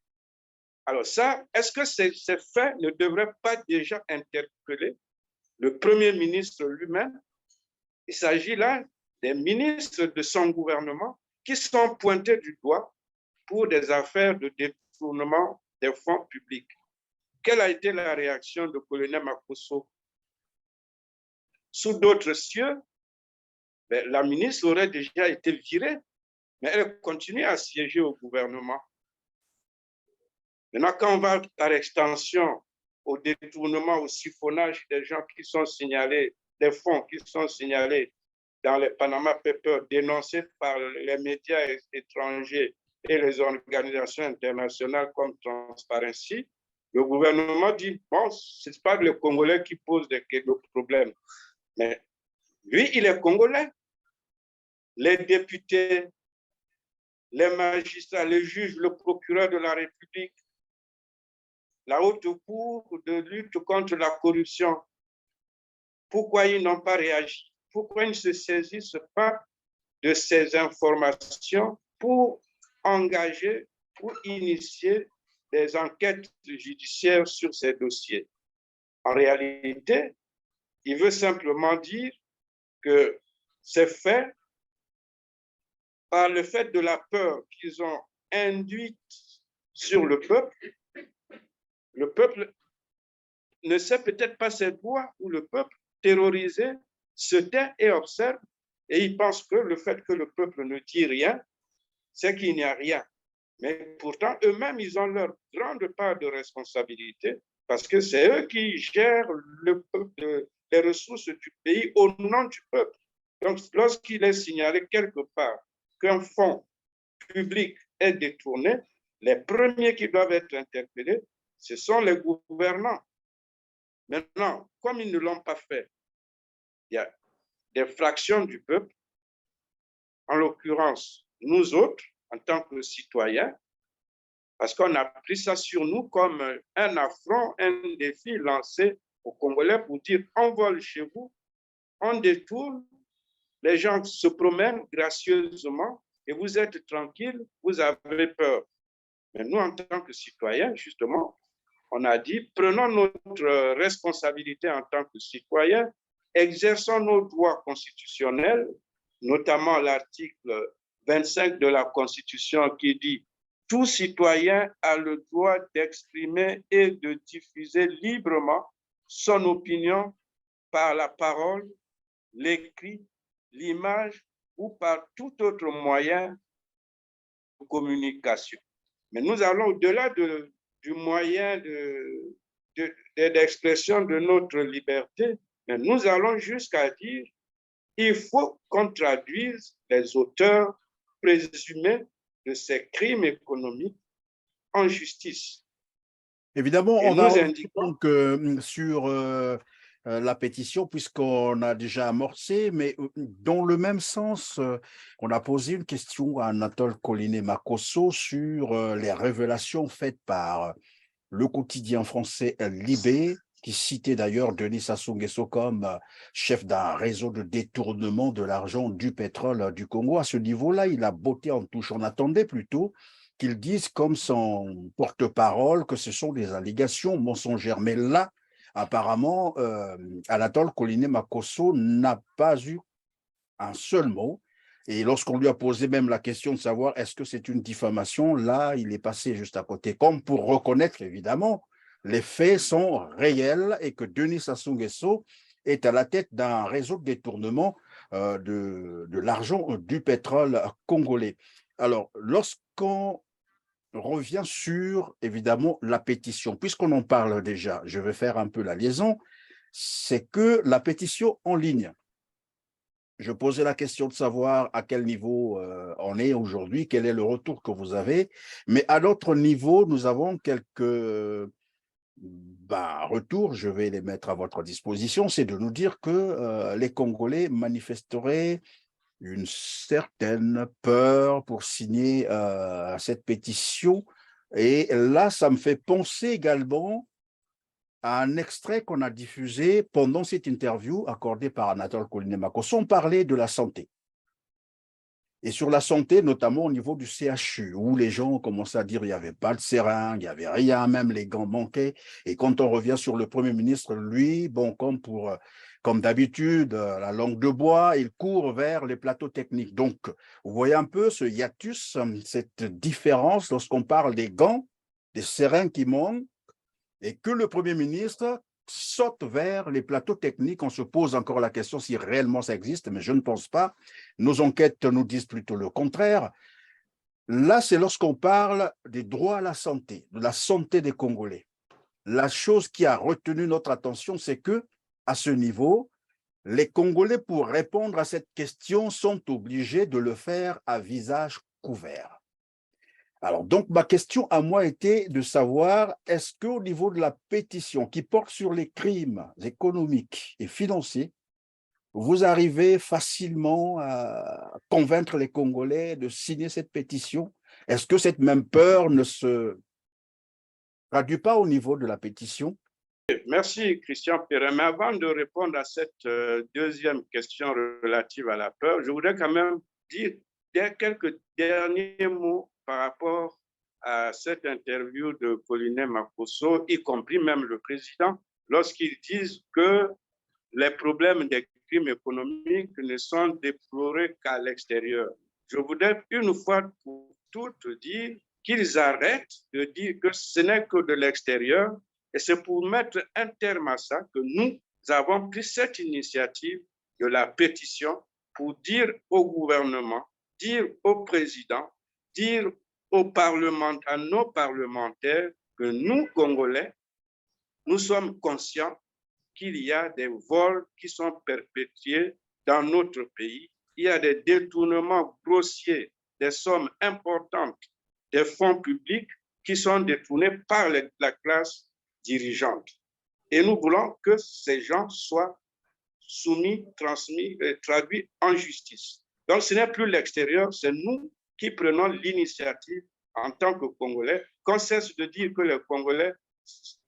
Alors ça, est-ce que ces faits ne devraient pas déjà interpeller le Premier ministre lui-même? Il s'agit là des ministres de son gouvernement qui sont pointés du doigt pour des affaires de détournement des fonds publics. Quelle a été la réaction de colonel Makosso? Sous d'autres cieux, la ministre aurait déjà été virée, mais elle continue à siéger au gouvernement. Maintenant, quand on va par extension au détournement, au siphonnage des gens qui sont signalés, des fonds qui sont signalés dans les Panama Papers, dénoncés par les médias étrangers et les organisations internationales comme Transparency, le gouvernement dit, bon, ce n'est pas le Congolais qui pose des problèmes, mais lui, il est Congolais. Les députés, les magistrats, les juges, le procureur de la République, la haute cour de lutte contre la corruption, pourquoi ils n'ont pas réagi? Pourquoi ils ne se saisissent pas de ces informations pour engager, pour initier des enquêtes judiciaires sur ces dossiers? En réalité, il veut simplement dire que ces faits, par le fait de la peur qu'ils ont induite sur le peuple ne sait peut-être pas ses droits, ou le peuple terrorisés, se tait et observe, et ils pensent que le fait que le peuple ne dit rien, c'est qu'il n'y a rien. Mais pourtant, eux-mêmes, ils ont leur grande part de responsabilité parce que c'est eux qui gèrent les ressources du pays au nom du peuple. Donc, lorsqu'il est signalé quelque part qu'un fonds public est détourné, les premiers qui doivent être interpellés, ce sont les gouvernants. Maintenant, comme ils ne l'ont pas fait, il y a des fractions du peuple, en l'occurrence, nous autres, en tant que citoyens, parce qu'on a pris ça sur nous comme un affront, un défi lancé aux Congolais pour dire on vole chez vous, on détourne, les gens se promènent gracieusement et vous êtes tranquille, vous avez peur. Mais nous, en tant que citoyens, justement, on a dit prenons notre responsabilité en tant que citoyens, exerçons nos droits constitutionnels, notamment l'article 25 de la Constitution qui dit « Tout citoyen a le droit d'exprimer et de diffuser librement son opinion par la parole, l'écrit, l'image ou par tout autre moyen de communication. » Mais nous allons au-delà du moyen d'expression de notre liberté, mais nous allons jusqu'à dire il faut qu'on traduise les auteurs présumés de ces crimes économiques en justice. Évidemment, Et on va nous revenir indiquons donc sur la pétition, puisqu'on a déjà amorcé, mais dans le même sens, on a posé une question à Anatole Koliné-Makosso sur les révélations faites par le quotidien français Libé, qui citait d'ailleurs Denis Sassou Nguesso comme chef d'un réseau de détournement de l'argent du pétrole du Congo. À ce niveau-là, il a botté en touche. On attendait plutôt qu'il dise comme son porte-parole que ce sont des allégations mensongères. Mais là, apparemment, Anatole Koliné-Makosso n'a pas eu un seul mot. Et lorsqu'on lui a posé même la question de savoir est-ce que c'est une diffamation, là, il est passé juste à côté, comme pour reconnaître, évidemment, les faits sont réels et que Denis Sassou Nguesso est à la tête d'un réseau de détournement de l'argent du pétrole congolais. Alors, lorsqu'on revient sur, évidemment, la pétition, puisqu'on en parle déjà, je vais faire un peu la liaison, c'est que la pétition en ligne, je posais la question de savoir à quel niveau on est aujourd'hui, quel est le retour que vous avez. Mais à notre niveau, nous avons quelques retours, je vais les mettre à votre disposition, c'est de nous dire que les Congolais manifesteraient une certaine peur pour signer cette pétition. Et là, ça me fait penser également à un extrait qu'on a diffusé pendant cette interview accordée par Anatole Koliné-Makosso. On parlait de la santé. Et sur la santé, notamment au niveau du CHU, où les gens ont commencé à dire qu'il n'y avait pas de seringue, il n'y avait rien, même les gants manquaient. Et quand on revient sur le Premier ministre, lui, bon, comme d'habitude, la langue de bois, il court vers les plateaux techniques. Donc, vous voyez un peu ce hiatus, cette différence lorsqu'on parle des gants, des seringues qui manquent, et que le Premier ministre saute vers les plateaux techniques. On se pose encore la question si réellement ça existe, mais je ne pense pas. Nos enquêtes nous disent plutôt le contraire. Là, c'est lorsqu'on parle des droits à la santé, de la santé des Congolais. La chose qui a retenu notre attention, c'est que, à ce niveau, les Congolais, pour répondre à cette question, sont obligés de le faire à visage couvert. Alors, donc, ma question à moi était de savoir, est-ce qu'au niveau de la pétition qui porte sur les crimes économiques et financiers, vous arrivez facilement à convaincre les Congolais de signer cette pétition? Est-ce que cette même peur ne se traduit pas au niveau de la pétition? Merci, Christian Perrin. Mais avant de répondre à cette deuxième question relative à la peur, je voudrais quand même dire quelques derniers mots par rapport à cette interview de Koliné-Makosso, y compris même le président, lorsqu'ils disent que les problèmes des crimes économiques ne sont déplorés qu'à l'extérieur. Je voudrais une fois pour toutes dire qu'ils arrêtent de dire que ce n'est que de l'extérieur, et c'est pour mettre un terme à ça que nous, avons pris cette initiative de la pétition pour dire au gouvernement, dire au président, dire à nos parlementaires que nous, Congolais, nous sommes conscients qu'il y a des vols qui sont perpétrés dans notre pays. Il y a des détournements grossiers, des sommes importantes des fonds publics qui sont détournés par la classe dirigeante. Et nous voulons que ces gens soient soumis, transmis, traduits en justice. Donc, ce n'est plus l'extérieur, c'est nous qui prenons l'initiative en tant que Congolais, qu'on cesse de dire que les Congolais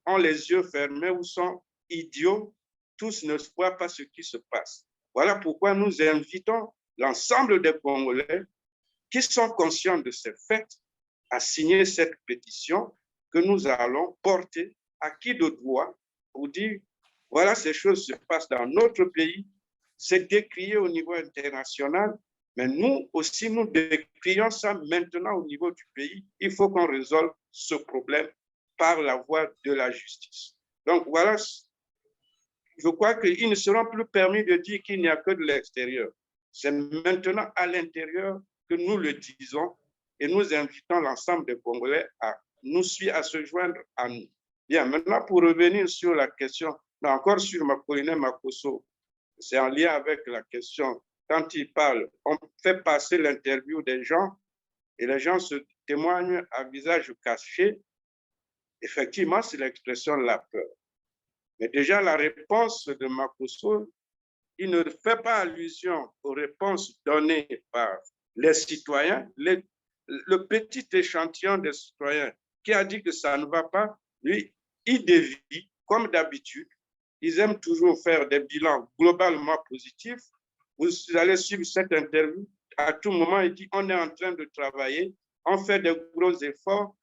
ont les yeux fermés ou sont idiots, tous ne voient pas ce qui se passe. Voilà pourquoi nous invitons l'ensemble des Congolais qui sont conscients de ces faits à signer cette pétition que nous allons porter à qui de droit pour dire voilà, ces choses se passent dans notre pays, c'est décrié au niveau international, mais nous aussi, nous décrions ça maintenant au niveau du pays. Il faut qu'on résolve ce problème par la voie de la justice. Donc voilà, je crois qu'il ne sera plus permis de dire qu'il n'y a que de l'extérieur. C'est maintenant à l'intérieur que nous le disons et nous invitons l'ensemble des Congolais à nous suivre, à se joindre à nous. Bien, maintenant pour revenir sur la question, encore sur Colonel Makosso, c'est en lien avec la question, quand il parle, on fait passer l'interview des gens et les gens se témoignent à visage caché. Effectivement, c'est l'expression de la peur. Mais déjà, la réponse de Makosso, il ne fait pas allusion aux réponses données par les citoyens, le petit échantillon des citoyens qui a dit que ça ne va pas, lui, il dévie, comme d'habitude. Ils aiment toujours faire des bilans globalement positifs. Vous allez suivre cette interview. À tout moment, il dit on est en train de travailler, on fait de gros efforts,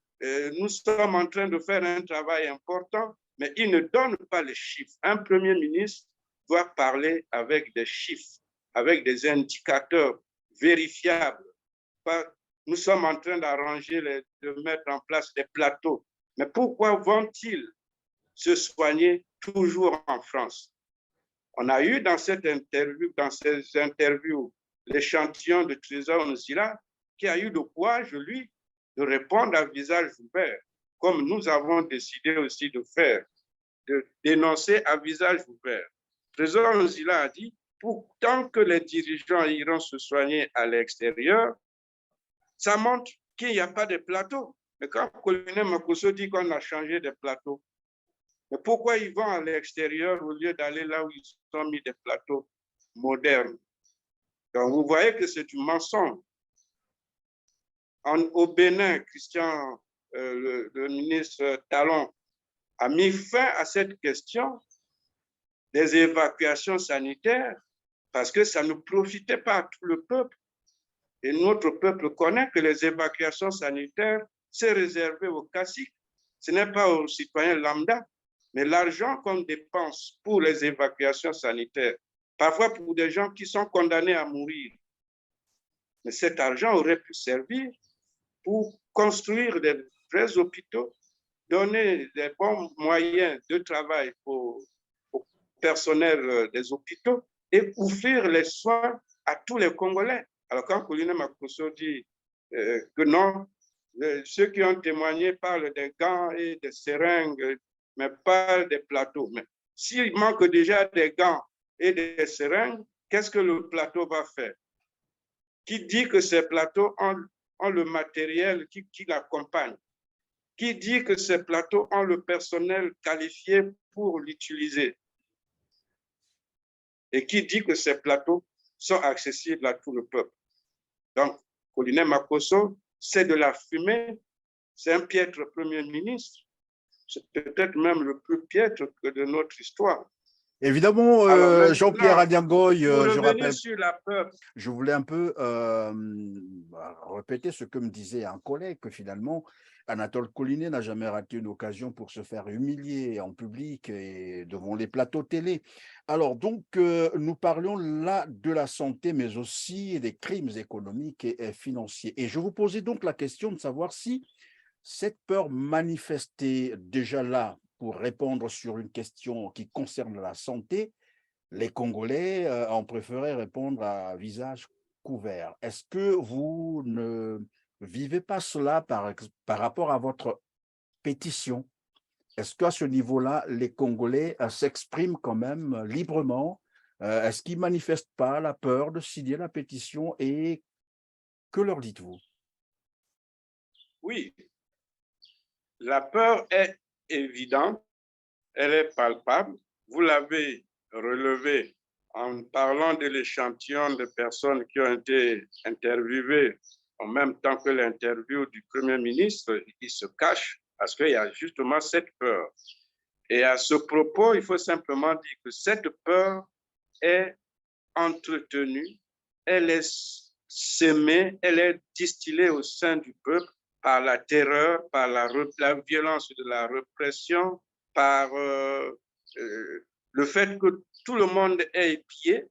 nous sommes en train de faire un travail important, mais il ne donne pas les chiffres. Un Premier ministre doit parler avec des chiffres, avec des indicateurs vérifiables. Nous sommes en train d'arranger, de mettre en place des plateaux. Mais pourquoi vont-ils se soigner toujours en France? On a eu dans cette interview, dans ces interviews, l'échantillon de Trésor Nsila qui a eu le courage, lui, de répondre à visage ouvert, comme nous avons décidé aussi de faire, de dénoncer à visage ouvert. Trésor Nsila a dit, tant que les dirigeants iront se soigner à l'extérieur, ça montre qu'il n'y a pas de plateau. Mais quand le colonel Makosso dit qu'on a changé de plateau, mais pourquoi ils vont à l'extérieur au lieu d'aller là où ils ont mis des plateaux modernes? Donc, vous voyez que c'est du mensonge. Au Bénin, Christian, le ministre Talon, a mis fin à cette question des évacuations sanitaires parce que ça ne profitait pas à tout le peuple. Et notre peuple connaît que les évacuations sanitaires, c'est réservé aux caciques. Ce n'est pas aux citoyens lambda. Mais l'argent qu'on dépense pour les évacuations sanitaires, parfois pour des gens qui sont condamnés à mourir, mais cet argent aurait pu servir pour construire des vrais hôpitaux, donner des bons moyens de travail au personnel des hôpitaux et offrir les soins à tous les Congolais. Alors quand Colonel Makosso dit que non, ceux qui ont témoigné parlent des gants et des seringues, mais pas des plateaux. Mais s'il manque déjà des gants et des seringues, qu'est-ce que le plateau va faire? Qui dit que ces plateaux ont le matériel qui l'accompagne? Qui dit que ces plateaux ont le personnel qualifié pour l'utiliser? Et qui dit que ces plateaux sont accessibles à tout le peuple? Donc, Colonel Makosso, c'est de la fumée, c'est un piètre Premier ministre. C'est peut-être même le plus piètre que de notre histoire. Évidemment, Jean-Pierre Adiangoy, je rappelle, sur la peur. Je voulais un peu répéter ce que me disait un collègue, que finalement, Anatole Collinet n'a jamais raté une occasion pour se faire humilier en public et devant les plateaux télé. Alors, donc, nous parlions là de la santé, mais aussi des crimes économiques et financiers. Et je vous posais donc la question de savoir si cette peur manifestée déjà là, pour répondre sur une question qui concerne la santé, les Congolais ont préféré répondre à visage couvert. Est-ce que vous ne vivez pas cela par rapport à votre pétition? Est-ce qu'à ce niveau-là, les Congolais s'expriment quand même librement? Est-ce qu'ils ne manifestent pas la peur de signer la pétition et que leur dites-vous? Oui, la peur est évidente, elle est palpable. Vous l'avez relevé en parlant de l'échantillon de personnes qui ont été interviewées en même temps que l'interview du Premier ministre. Ils se cachent parce qu'il y a justement cette peur. Et à ce propos, il faut simplement dire que cette peur est entretenue, elle est semée, elle est distillée au sein du peuple par la terreur, par la violence de la répression, par le fait que tout le monde est épié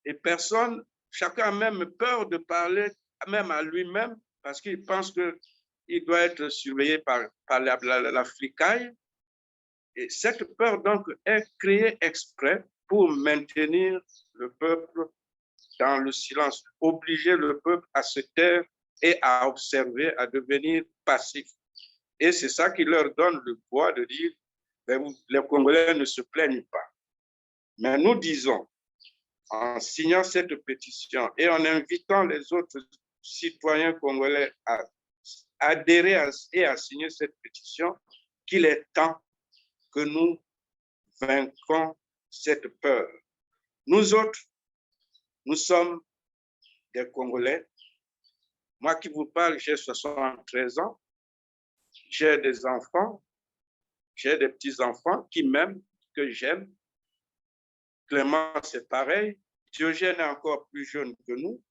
et personne, chacun a même peur de parler même à lui-même parce qu'il pense qu'il doit être surveillé par la flicaille. Et cette peur donc est créée exprès pour maintenir le peuple dans le silence, obliger le peuple à se taire et à observer, à devenir passif. Et c'est ça qui leur donne le poids de dire, les Congolais ne se plaignent pas. Mais nous disons, en signant cette pétition et en invitant les autres citoyens congolais à adhérer et à signer cette pétition, qu'il est temps que nous vaincrons cette peur. Nous autres, nous sommes des Congolais. Moi qui vous parle, j'ai 73 ans. J'ai des enfants. J'ai des petits-enfants qui m'aiment, que j'aime. Clément, c'est pareil. Diogène est encore plus jeune que nous.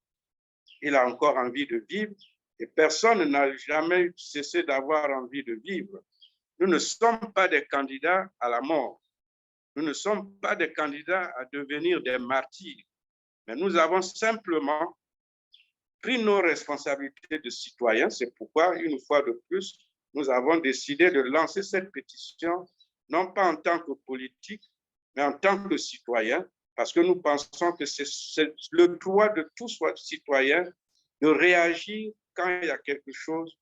Il a encore envie de vivre. Et personne n'a jamais cessé d'avoir envie de vivre. Nous ne sommes pas des candidats à la mort. Nous ne sommes pas des candidats à devenir des martyrs. Mais nous avons simplement pris nos responsabilités de citoyens. C'est pourquoi, une fois de plus, nous avons décidé de lancer cette pétition, non pas en tant que politique, mais en tant que citoyen, parce que nous pensons que c'est le droit de tout citoyen de réagir quand il y a quelque chose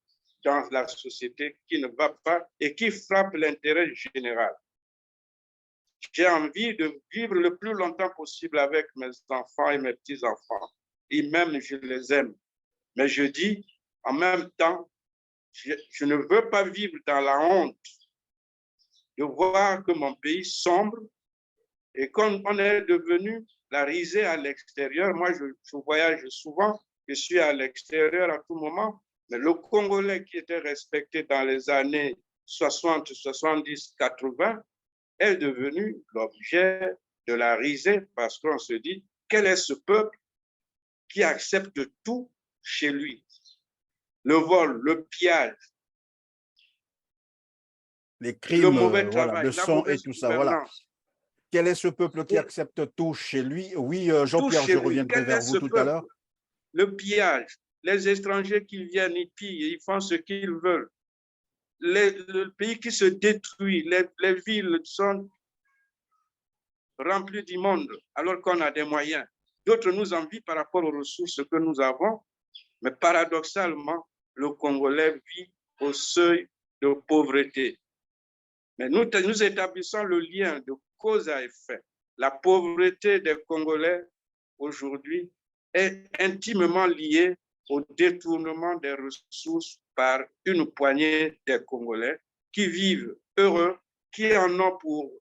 dans la société qui ne va pas et qui frappe l'intérêt général. J'ai envie de vivre le plus longtemps possible avec mes enfants et mes petits-enfants. Et même, je les aime. Mais je dis, en même temps, je ne veux pas vivre dans la honte de voir que mon pays sombre et qu'on est devenu la risée à l'extérieur. Moi, je voyage souvent, je suis à l'extérieur à tout moment, mais le Congolais qui était respecté dans les années 60, 70, 80 est devenu l'objet de la risée parce qu'on se dit, quel est ce peuple qui accepte tout chez lui? Le vol, le pillage, les crimes, le mauvais travail, le sang et tout ça, voilà. Quel est ce peuple qui accepte tout chez lui? Oui, Jean-Pierre, je reviendrai vers vous tout à l'heure. Le pillage, les étrangers qui viennent, ils pillent, ils font ce qu'ils veulent. Le pays qui se détruit, les villes sont remplies d'immondes alors qu'on a des moyens. D'autres nous envient par rapport aux ressources que nous avons, mais paradoxalement, le Congolais vit au seuil de pauvreté. Mais nous établissons le lien de cause à effet. La pauvreté des Congolais aujourd'hui est intimement liée au détournement des ressources par une poignée des Congolais qui vivent heureux, qui en ont pour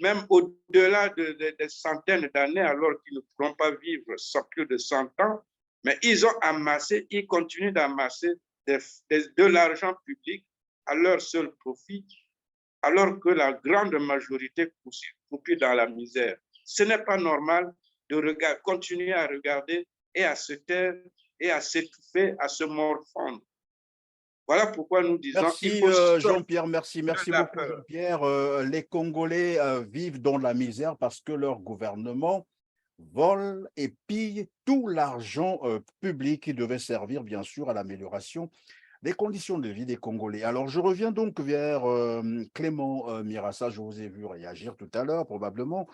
même au-delà des centaines d'années, alors qu'ils ne pourront pas vivre sans plus de 100 ans, mais ils ont amassé, ils continuent d'amasser de l'argent public à leur seul profit, alors que la grande majorité croupit dans la misère. Ce n'est pas normal de continuer à regarder et à se taire et à s'étouffer, à se morfondre. Voilà pourquoi nous disons... Merci Jean-Pierre, merci beaucoup Jean-Pierre. Les Congolais vivent dans la misère parce que leur gouvernement vole et pille tout l'argent public qui devait servir bien sûr à l'amélioration les conditions de vie des Congolais. Alors, je reviens donc vers Clément Mirassa. Je vous ai vu réagir tout à l'heure, probablement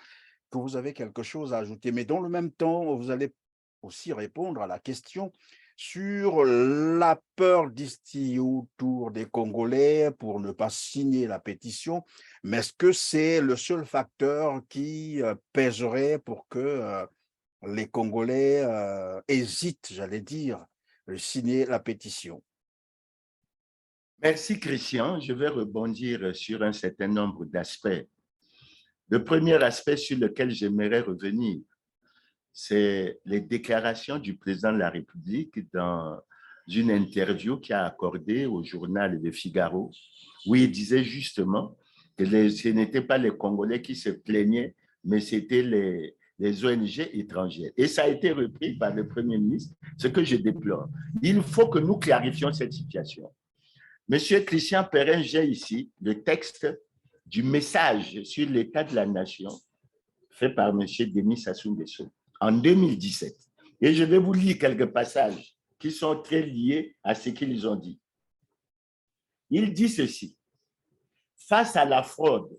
que vous avez quelque chose à ajouter. Mais dans le même temps, vous allez aussi répondre à la question sur la peur distillée autour des Congolais pour ne pas signer la pétition. Mais est-ce que c'est le seul facteur qui pèserait pour que les Congolais hésitent, j'allais dire, de signer la pétition? Merci, Christian. Je vais rebondir sur un certain nombre d'aspects. Le premier aspect sur lequel j'aimerais revenir, c'est les déclarations du président de la République dans une interview qu'il a accordée au journal Le Figaro, où il disait justement que ce n'étaient pas les Congolais qui se plaignaient, mais c'était les ONG étrangères. Et ça a été repris par le Premier ministre, ce que je déplore. Il faut que nous clarifions cette situation. Monsieur Christian Perrin, j'ai ici le texte du message sur l'état de la nation fait par monsieur Denis Sassou Nguesso en 2017. Et je vais vous lire quelques passages qui sont très liés à ce qu'ils ont dit. Il dit ceci: face à la fraude,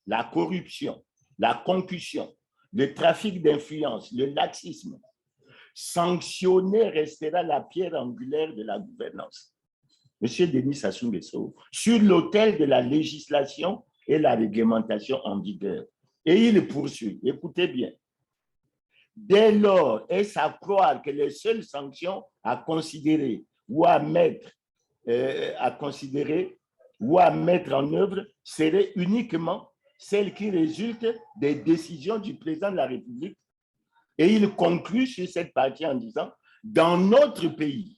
la corruption, la concussion, le trafic d'influence, le laxisme, sanctionner restera la pierre angulaire de la gouvernance. Monsieur Denis Sassou Nguesso, sur l'autel de la législation et la réglementation en vigueur. Et il poursuit, écoutez bien. Dès lors, est-ce à croire que les seules sanctions à considérer ou à mettre en œuvre seraient uniquement celles qui résultent des décisions du président de la République? Et il conclut sur cette partie en disant, dans notre pays,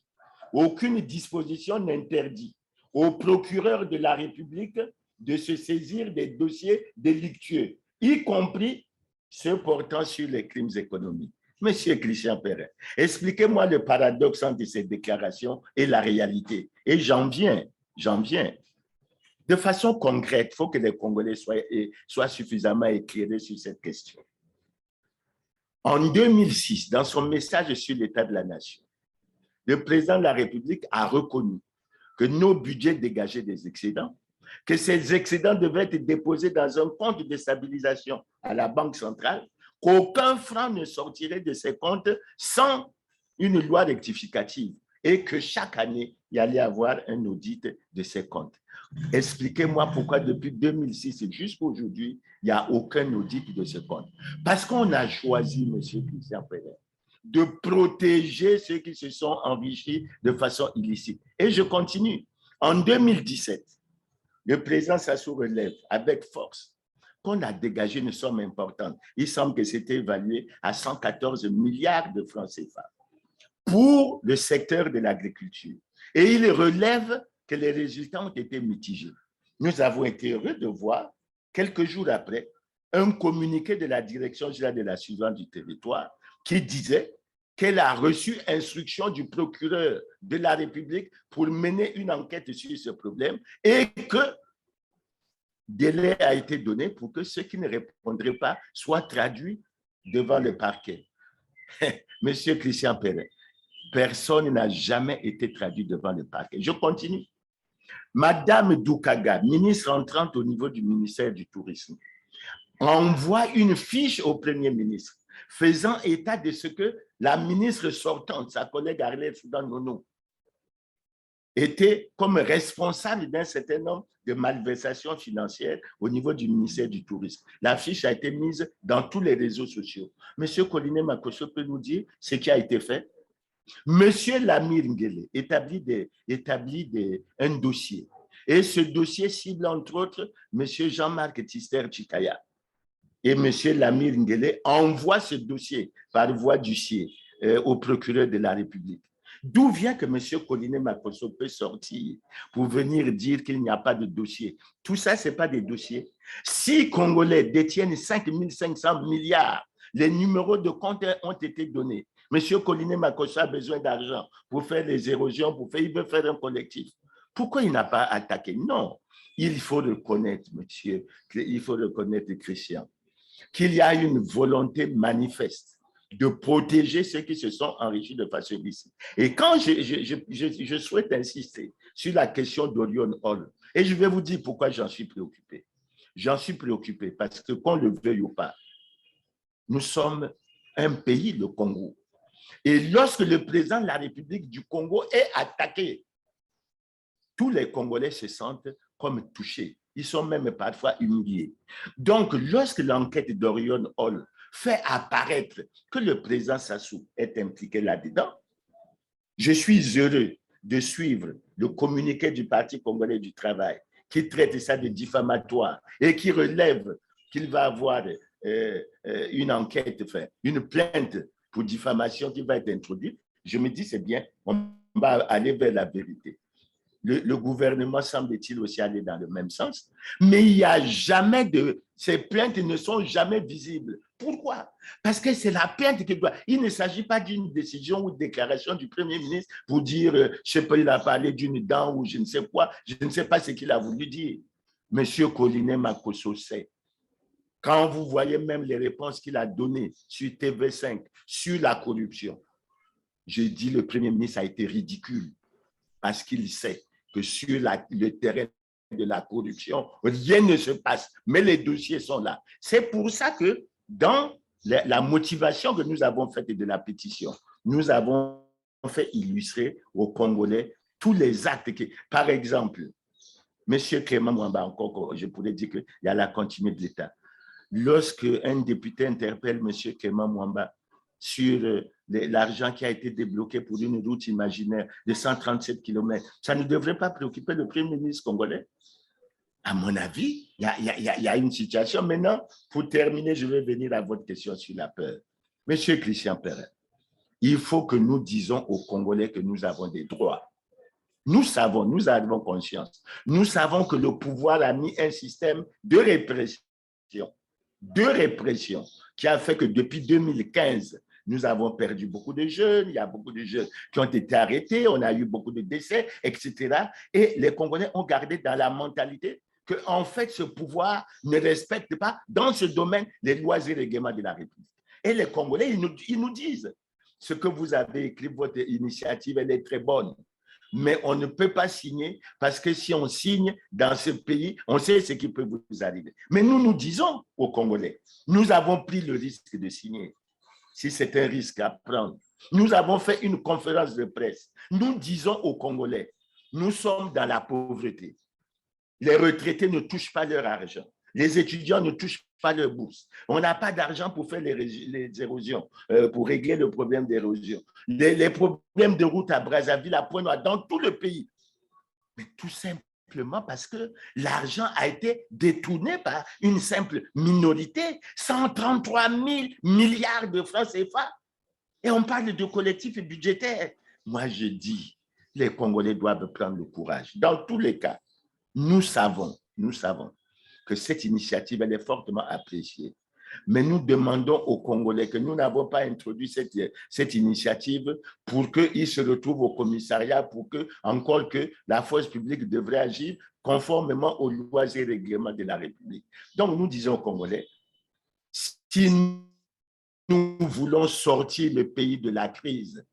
aucune disposition n'interdit au procureur de la République de se saisir des dossiers délictueux, y compris ceux portant sur les crimes économiques. Monsieur Christian Perrin, expliquez-moi le paradoxe entre ces déclarations et la réalité. Et j'en viens. De façon concrète, il faut que les Congolais soient suffisamment éclairés sur cette question. En 2006, dans son message sur l'état de la nation, le président de la République a reconnu que nos budgets dégageaient des excédents, que ces excédents devaient être déposés dans un compte de stabilisation à la Banque centrale, qu'aucun franc ne sortirait de ces comptes sans une loi rectificative et que chaque année, il y allait avoir un audit de ces comptes. Expliquez-moi pourquoi depuis 2006 et jusqu'à aujourd'hui, il n'y a aucun audit de ce compte. Parce qu'on a choisi, M. Christian Perrin, de protéger ceux qui se sont enrichis de façon illicite. Et je continue. En 2017, le président Sassou relève avec force qu'on a dégagé une somme importante. Il semble que c'était évalué à 114 milliards de francs CFA pour le secteur de l'agriculture. Et il relève que les résultats ont été mitigés. Nous avons été heureux de voir, quelques jours après, un communiqué de la Direction générale de la surveillance du territoire qui disait qu'elle a reçu instruction du procureur de la République pour mener une enquête sur ce problème et que délai a été donné pour que ceux qui ne répondraient pas soient traduits devant le parquet. Monsieur Christian Perrin, personne n'a jamais été traduit devant le parquet. Je continue. Madame Doukaga, ministre entrante au niveau du ministère du Tourisme, envoie une fiche au Premier ministre faisant état de ce que la ministre sortante, sa collègue Arlette Soudan-Nono, était comme responsable d'un certain nombre de malversations financières au niveau du ministère du Tourisme. La fiche a été mise dans tous les réseaux sociaux. Monsieur Koliné Makosso peut nous dire ce qui a été fait? Monsieur Lamir Nguele établit un dossier. Et ce dossier cible entre autres monsieur Jean-Marc Tister Chikaya. Et monsieur Lamir Nguele envoie ce dossier par voie d'huissier au procureur de la République. D'où vient que monsieur Koliné Makosso peut sortir pour venir dire qu'il n'y a pas de dossier? Tout ça, ce n'est pas des dossiers. Si Congolais détiennent 5 500 milliards, les numéros de compte ont été donnés. Monsieur Koliné Makosso a besoin d'argent pour faire les érosions, il veut faire un collectif. Pourquoi il n'a pas attaqué? Non, il faut reconnaître, monsieur, il faut reconnaître, Christian, qu'il y a une volonté manifeste de protéger ceux qui se sont enrichis de façon illicite. Et quand je souhaite insister sur la question d'Orion Hall, et je vais vous dire pourquoi j'en suis préoccupé. J'en suis préoccupé parce que, qu'on le veuille ou pas, nous sommes un pays, le Congo. Et lorsque le président de la République du Congo est attaqué, tous les Congolais se sentent comme touchés. Ils sont même parfois humiliés. Donc, lorsque l'enquête d'Orion Hall fait apparaître que le président Sassou est impliqué là-dedans, je suis heureux de suivre le communiqué du Parti congolais du travail qui traite ça de diffamatoire et qui relève qu'il va avoir une enquête, enfin, une plainte pour diffamation qui va être introduite. Je me dis, c'est bien, on va aller vers la vérité. Le gouvernement semble-t-il aussi aller dans le même sens, mais il n'y a jamais de... Ces plaintes ne sont jamais visibles. Pourquoi? Parce que c'est la plainte qui doit... Il ne s'agit pas d'une décision ou déclaration du Premier ministre pour dire, je ne sais pas, il a parlé d'une dent ou je ne sais quoi, je ne sais pas ce qu'il a voulu dire. Monsieur Collinet Makosso sait. Quand vous voyez même les réponses qu'il a données sur TV5, sur la corruption, je dis le Premier ministre a été ridicule parce qu'il sait que sur le terrain de la corruption, rien ne se passe, mais les dossiers sont là. C'est pour ça que dans la motivation que nous avons faite de la pétition, nous avons fait illustrer aux Congolais tous les actes qui, par exemple, M. Clément Mwamba, encore, je pourrais dire qu'il y a la continuité de l'État. Lorsque un député interpelle M. Clément Mwamba sur l'argent qui a été débloqué pour une route imaginaire de 137 km, ça ne devrait pas préoccuper le Premier ministre congolais. À mon avis, il y a une situation. Maintenant, pour terminer, je vais venir à votre question sur la peur. Monsieur Christian Perrin, il faut que nous disons aux Congolais que nous avons des droits. Nous savons, nous avons conscience. Nous savons que le pouvoir a mis un système de répression qui a fait que depuis 2015, nous avons perdu beaucoup de jeunes, il y a beaucoup de jeunes qui ont été arrêtés, on a eu beaucoup de décès, etc. Et les Congolais ont gardé dans la mentalité que, en fait, ce pouvoir ne respecte pas, dans ce domaine, les lois et règlements de la République. Et les Congolais, ils nous disent, ce que vous avez écrit, votre initiative, elle est très bonne. Mais on ne peut pas signer parce que si on signe dans ce pays, on sait ce qui peut vous arriver. Mais nous disons aux Congolais, nous avons pris le risque de signer. Si c'est un risque à prendre. Nous avons fait une conférence de presse. Nous disons aux Congolais, nous sommes dans la pauvreté. Les retraités ne touchent pas leur argent. Les étudiants ne touchent pas leur bourse. On n'a pas d'argent pour faire les érosions, pour régler le problème d'érosion. Les problèmes de route à Brazzaville, à Pointe-Noire, dans tout le pays. Mais tout simplement parce que l'argent a été détourné par une simple minorité, 133 000 milliards de francs CFA. Et on parle de collectif budgétaire. Moi, je dis, les Congolais doivent prendre le courage. Dans tous les cas, nous savons que cette initiative, elle est fortement appréciée. Mais nous demandons aux Congolais que nous n'avons pas introduit cette initiative pour qu'ils se retrouvent au commissariat, pour que, encore que la force publique devrait agir conformément aux lois et règlements de la République. Donc, nous disons aux Congolais, si nous voulons sortir le pays de la crise,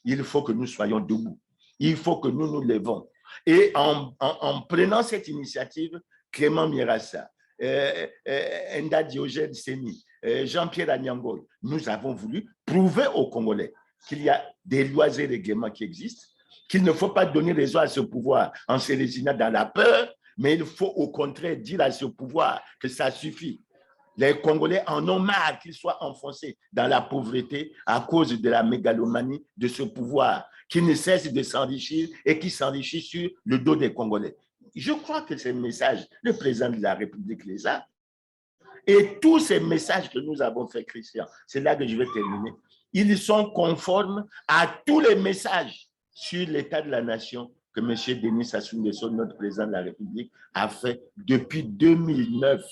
il faut que nous soyons debout. Il faut que nous nous levons. Et en prenant cette initiative, Clément Mirassa, Enda Diogène Seni, Jean-Pierre Agnangol, nous avons voulu prouver aux Congolais qu'il y a des lois et règlements qui existent, qu'il ne faut pas donner raison à ce pouvoir en se résignant dans la peur, mais il faut au contraire dire à ce pouvoir que ça suffit. Les Congolais en ont marre qu'ils soient enfoncés dans la pauvreté à cause de la mégalomanie de ce pouvoir qui ne cesse de s'enrichir et qui s'enrichit sur le dos des Congolais. Je crois que ces messages, le président de la République les a. Et tous ces messages que nous avons faits, Christian, c'est là que je vais terminer, ils sont conformes à tous les messages sur l'état de la nation que M. Denis Sassou Nguesso, notre président de la République, a fait depuis 2009.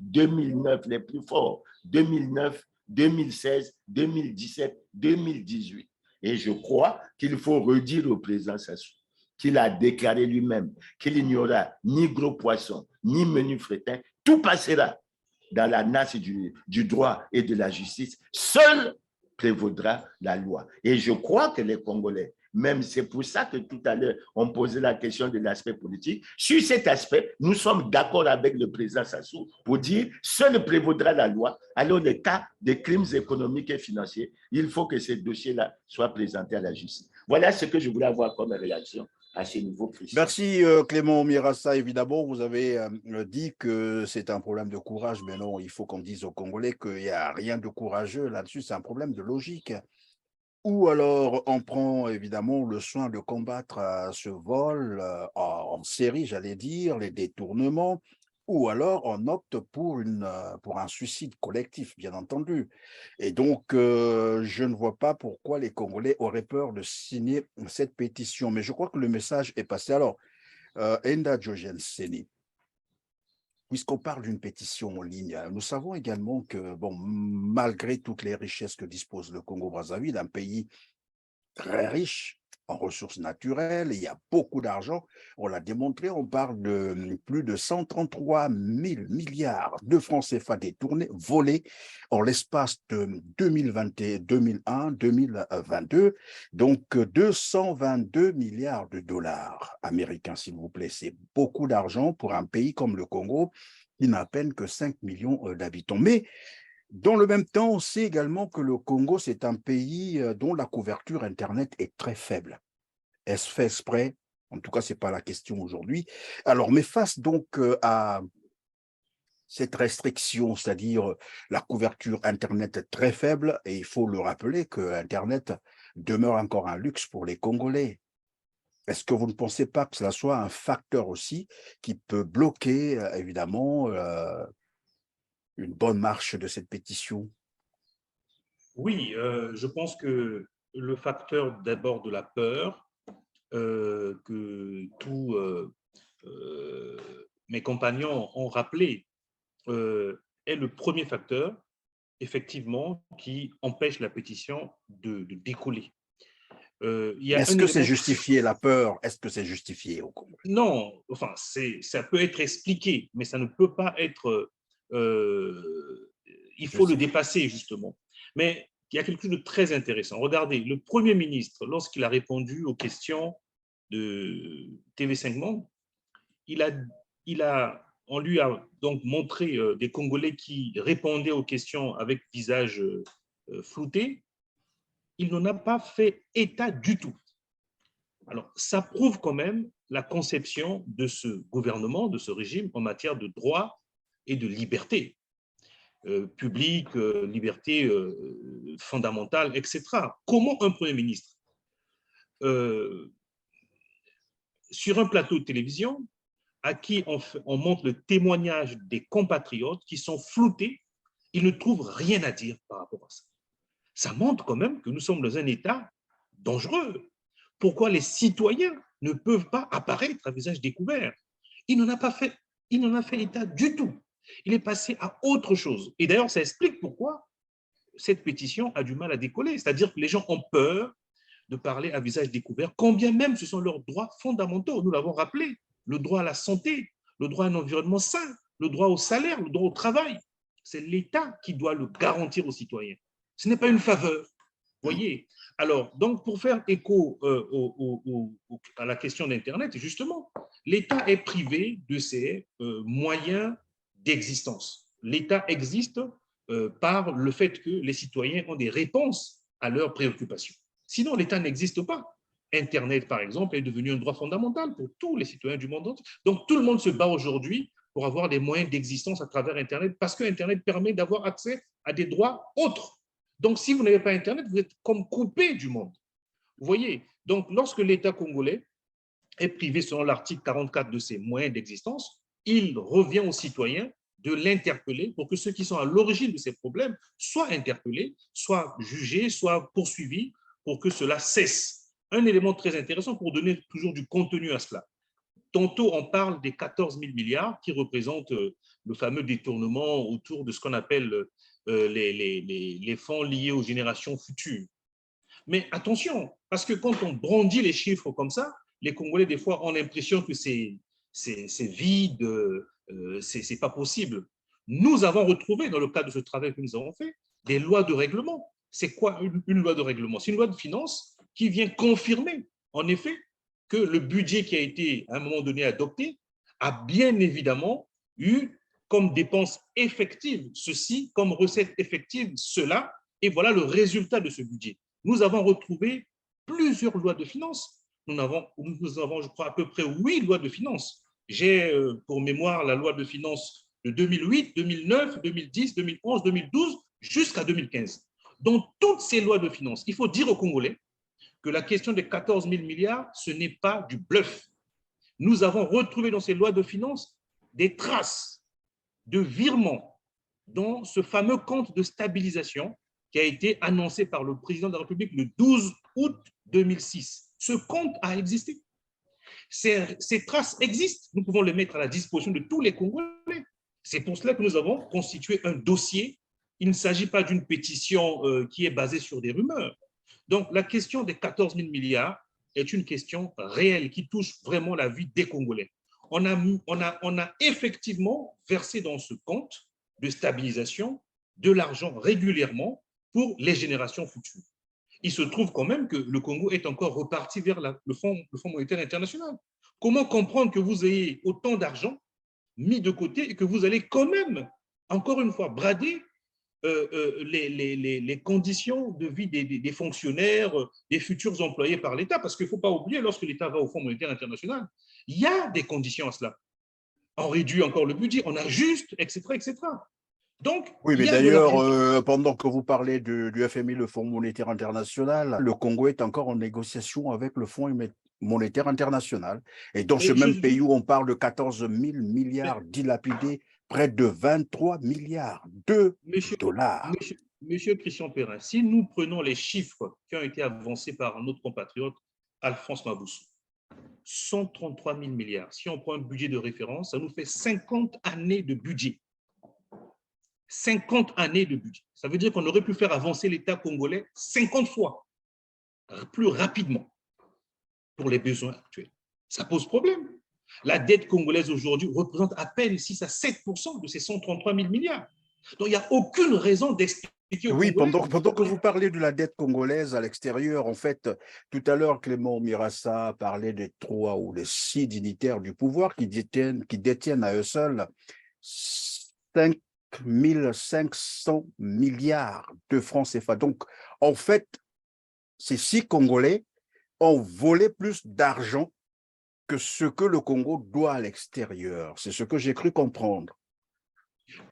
2009, les plus forts, 2009, 2016, 2017, 2018. Et je crois qu'il faut redire au président Sassou qu'il a déclaré lui-même qu'il n'y aura ni gros poissons, ni menu fretin, tout passera dans la nasse du droit et de la justice. Seul prévaudra la loi. Et je crois que les Congolais, même c'est pour ça que tout à l'heure, on posait la question de l'aspect politique. Sur cet aspect, nous sommes d'accord avec le président Sassou pour dire seul prévaudra la loi. Alors, les cas de crimes économiques et financiers, il faut que ces dossiers-là soient présentés à la justice. Voilà ce que je voulais avoir comme réaction à ce niveau, Christian. Merci Clément Mirassa. Évidemment, vous avez dit que c'est un problème de courage, mais non, il faut qu'on dise aux Congolais qu'il n'y a rien de courageux là-dessus, c'est un problème de logique. Ou alors on prend évidemment le soin de combattre ce vol en série, j'allais dire, les détournements, ou alors on opte pour un suicide collectif, bien entendu. Et donc, je ne vois pas pourquoi les Congolais auraient peur de signer cette pétition. Mais je crois que le message est passé. Alors, Enda Jogenseni, puisqu'on parle d'une pétition en ligne, nous savons également que, bon, malgré toutes les richesses que dispose le Congo-Brazzaville, un pays très riche en ressources naturelles, il y a beaucoup d'argent, on l'a démontré, on parle de plus de 133 000 milliards de francs CFA détournés, volés en l'espace de 2021-2022, donc 222 milliards de dollars américains, s'il vous plaît. C'est beaucoup d'argent pour un pays comme le Congo, qui n'a à peine que 5 millions d'habitants. Mais dans le même temps, on sait également que le Congo, c'est un pays dont la couverture Internet est très faible. Est-ce fait exprès? En tout cas, ce n'est pas la question aujourd'hui. Alors, mais face donc à cette restriction, c'est-à-dire la couverture Internet très faible, et il faut le rappeler que Internet demeure encore un luxe pour les Congolais. Est-ce que vous ne pensez pas que cela soit un facteur aussi qui peut bloquer, évidemment, une bonne marche de cette pétition? Oui, je pense que le facteur d'abord de la peur, que tous mes compagnons ont rappelé, est le premier facteur, effectivement, qui empêche la pétition de décoller. Est-ce que c'est justifié, la peur? Est-ce que c'est justifié au Congo? Non, enfin, ça peut être expliqué, mais ça ne peut pas être... il faut le dépasser, justement. Mais il y a quelque chose de très intéressant. Regardez, le Premier ministre, lorsqu'il a répondu aux questions de TV5 Monde, on lui a donc montré des Congolais qui répondaient aux questions avec visage flouté. Il n'en a pas fait état du tout. Alors, ça prouve quand même la conception de ce gouvernement, de ce régime en matière de droit et de liberté publique, liberté fondamentale, etc. Comment un Premier ministre, sur un plateau de télévision, à qui on montre le témoignage des compatriotes qui sont floutés, il ne trouve rien à dire par rapport à ça. Ça montre quand même que nous sommes dans un état dangereux. Pourquoi les citoyens ne peuvent pas apparaître à visage découvert? Il n'en a pas fait, il n'en a fait état du tout. Il est passé à autre chose. Et d'ailleurs, ça explique pourquoi cette pétition a du mal à décoller. C'est-à-dire que les gens ont peur de parler à visage découvert, quand bien même ce sont leurs droits fondamentaux. Nous l'avons rappelé, le droit à la santé, le droit à un environnement sain, le droit au salaire, le droit au travail. C'est l'État qui doit le garantir aux citoyens. Ce n'est pas une faveur. Voyez. Alors, donc, pour faire écho à la question d'Internet, justement, l'État est privé de ses moyens d'existence. L'État existe par le fait que les citoyens ont des réponses à leurs préoccupations. Sinon, l'État n'existe pas. Internet, par exemple, est devenu un droit fondamental pour tous les citoyens du monde entier. Donc, tout le monde se bat aujourd'hui pour avoir des moyens d'existence à travers Internet parce que Internet permet d'avoir accès à des droits autres. Donc, si vous n'avez pas Internet, vous êtes comme coupé du monde. Vous voyez? Donc, lorsque l'État congolais est privé, selon l'article 44 de ses moyens d'existence, il revient aux citoyens de l'interpeller pour que ceux qui sont à l'origine de ces problèmes soient interpellés, soient jugés, soient poursuivis pour que cela cesse. Un élément très intéressant pour donner toujours du contenu à cela. Tantôt, on parle des 14 000 milliards qui représentent le fameux détournement autour de ce qu'on appelle les fonds liés aux générations futures. Mais attention, parce que quand on brandit les chiffres comme ça, les Congolais, des fois, ont l'impression que c'est vide, c'est pas possible. Nous avons retrouvé, dans le cadre de ce travail que nous avons fait, des lois de règlement C'est quoi une loi de règlement? C'est une loi de finances qui vient confirmer, en effet, que le budget qui a été à un moment donné adopté a bien évidemment eu comme dépense effective ceci, comme recette effective cela, et voilà le résultat de ce budget. Nous avons retrouvé plusieurs lois de finances. Nous avons, je crois, à peu près 8 lois de finances. J'ai pour mémoire la loi de finances de 2008, 2009, 2010, 2011, 2012, jusqu'à 2015. Dans toutes ces lois de finances, il faut dire aux Congolais que la question des 14 000 milliards, ce n'est pas du bluff. Nous avons retrouvé dans ces lois de finances des traces de virements dans ce fameux compte de stabilisation qui a été annoncé par le président de la République le 12 août 2006. Ce compte a existé. Ces traces existent. Nous pouvons les mettre à la disposition de tous les Congolais. C'est pour cela que nous avons constitué un dossier. Il ne s'agit pas d'une pétition qui est basée sur des rumeurs. Donc, la question des 14 000 milliards est une question réelle qui touche vraiment la vie des Congolais. On a effectivement versé dans ce compte de stabilisation de l'argent régulièrement pour les générations futures. Il se trouve quand même que le Congo est encore reparti vers le Fonds monétaire international. Comment comprendre que vous ayez autant d'argent mis de côté et que vous allez quand même, encore une fois, brader les conditions de vie des fonctionnaires, des futurs employés par l'État? Parce qu'il ne faut pas oublier, lorsque l'État va au Fonds monétaire international, il y a des conditions à cela. On réduit encore le budget, on ajuste, etc., etc. Donc, oui, mais d'ailleurs, pendant que vous parlez du FMI, le Fonds monétaire international, le Congo est encore en négociation avec le Fonds monétaire international. Et dans ce même pays où on parle de 14 000 milliards dilapidés, près de 23 milliards de dollars. Monsieur Christian Perrin, si nous prenons les chiffres qui ont été avancés par notre compatriote Alphonse Maboussou, 133 000 milliards, si on prend un budget de référence, ça nous fait 50 années de budget. 50 années de budget. Ça veut dire qu'on aurait pu faire avancer l'État congolais 50 fois, plus rapidement, pour les besoins actuels. Ça pose problème. La dette congolaise aujourd'hui représente à peine 6 à 7% de ces 133 000 milliards. Donc, il n'y a aucune raison d'expliquer aux Oui, Congolais… pendant que vous parlez de la dette congolaise à l'extérieur, en fait, tout à l'heure, Clément Mirassa parlait des 3 ou les 6 dignitaires du pouvoir qui détiennent à eux seuls 5 500 milliards de francs CFA. Donc, en fait, ces 6 Congolais ont volé plus d'argent que ce que le Congo doit à l'extérieur. C'est ce que j'ai cru comprendre.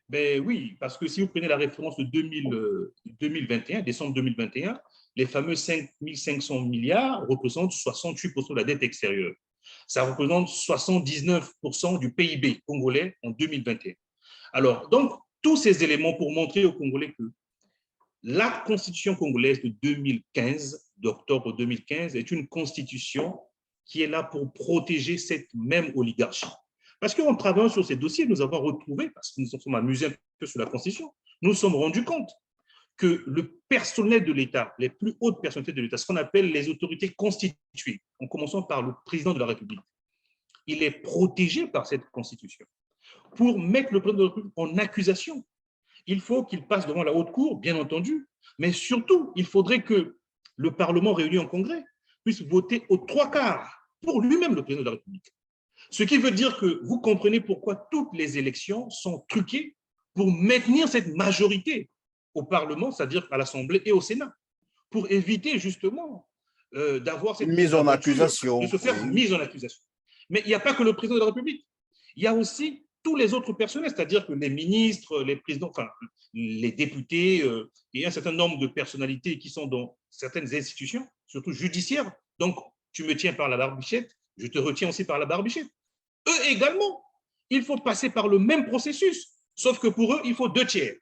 Ben oui, parce que si vous prenez la référence de 2021, décembre 2021, les fameux 5 500 milliards représentent 68% de la dette extérieure. Ça représente 79% du PIB congolais en 2021. Alors, donc, tous ces éléments pour montrer aux Congolais que la constitution congolaise de 2015, d'octobre 2015, est une constitution qui est là pour protéger cette même oligarchie. Parce qu'en travaillant sur ces dossiers, nous avons retrouvé, parce que nous nous sommes amusés un peu sur la constitution, nous nous sommes rendus compte que le personnel de l'État, les plus hautes personnalités de l'État, ce qu'on appelle les autorités constituées, en commençant par le président de la République, il est protégé par cette constitution. Pour mettre le président de la République en accusation, il faut qu'il passe devant la haute cour, bien entendu, mais surtout, il faudrait que le Parlement réuni en congrès puisse voter aux 3/4 pour lui-même le président de la République. Ce qui veut dire que vous comprenez pourquoi toutes les élections sont truquées pour maintenir cette majorité au Parlement, c'est-à-dire à l'Assemblée et au Sénat, pour éviter justement d'avoir cette mise en accusation, de se faire mise en accusation. Mais il n'y a pas que le président de la République. Il y a aussi tous les autres personnels, c'est-à-dire que les ministres, les présidents, enfin, les députés et un certain nombre de personnalités qui sont dans certaines institutions, surtout judiciaires. Donc, tu me tiens par la barbichette, je te retiens aussi par la barbichette. Eux également, il faut passer par le même processus, sauf que pour eux, il faut 2/3.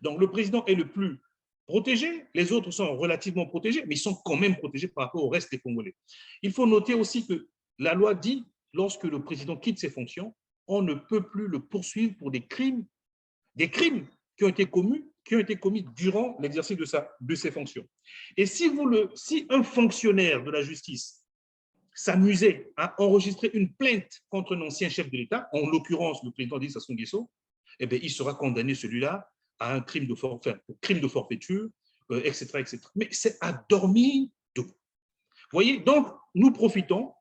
Donc, le président est le plus protégé, les autres sont relativement protégés, mais ils sont quand même protégés par rapport au reste des Congolais. Il faut noter aussi que la loi dit, lorsque le président quitte ses fonctions, on ne peut plus le poursuivre pour des crimes qui ont été commis durant l'exercice de ses fonctions. Et si un fonctionnaire de la justice s'amusait à enregistrer une plainte contre un ancien chef de l'État, en l'occurrence le président Denis Sassou Nguesso, eh bien, il sera condamné, celui-là, à un crime de forfaiture etc., etc. Mais c'est à dormir debout. Vous voyez, donc nous profitons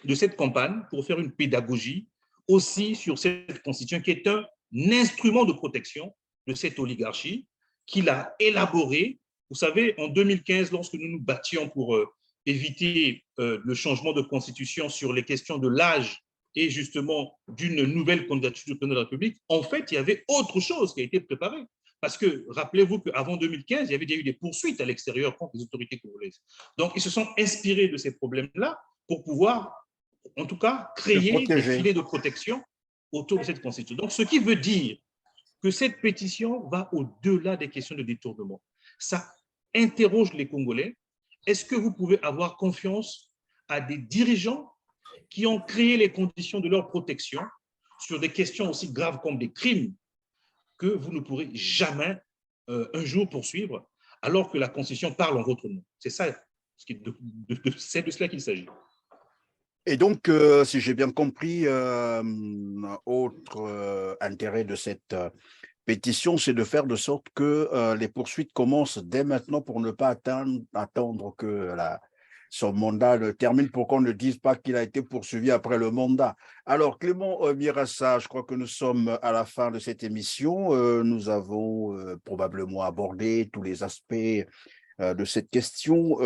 de cette campagne pour faire une pédagogie aussi sur cette constitution qui est un instrument de protection de cette oligarchie qu'il a élaboré. Vous savez, en 2015, lorsque nous nous battions pour éviter le changement de constitution sur les questions de l'âge et justement d'une nouvelle candidature du président de la République, en fait, il y avait autre chose qui a été préparée. Parce que rappelez-vous qu'avant 2015, il y avait déjà eu des poursuites à l'extérieur contre les autorités congolaises. Donc, ils se sont inspirés de ces problèmes-là pour pouvoir, en tout cas, créer des filets de protection autour de cette constitution. Donc, ce qui veut dire que cette pétition va au-delà des questions de détournement. Ça interroge les Congolais. Est-ce que vous pouvez avoir confiance à des dirigeants qui ont créé les conditions de leur protection sur des questions aussi graves comme des crimes que vous ne pourrez jamais un jour poursuivre alors que la Constitution parle en votre nom? C'est ça, c'est de cela qu'il s'agit. Et donc, si j'ai bien compris, autre intérêt de cette pétition, c'est de faire de sorte que les poursuites commencent dès maintenant pour ne pas attendre que son mandat le termine, pour qu'on ne dise pas qu'il a été poursuivi après le mandat. Alors, Clément Mirassa, je crois que nous sommes à la fin de cette émission. Nous avons probablement abordé tous les aspects de cette question.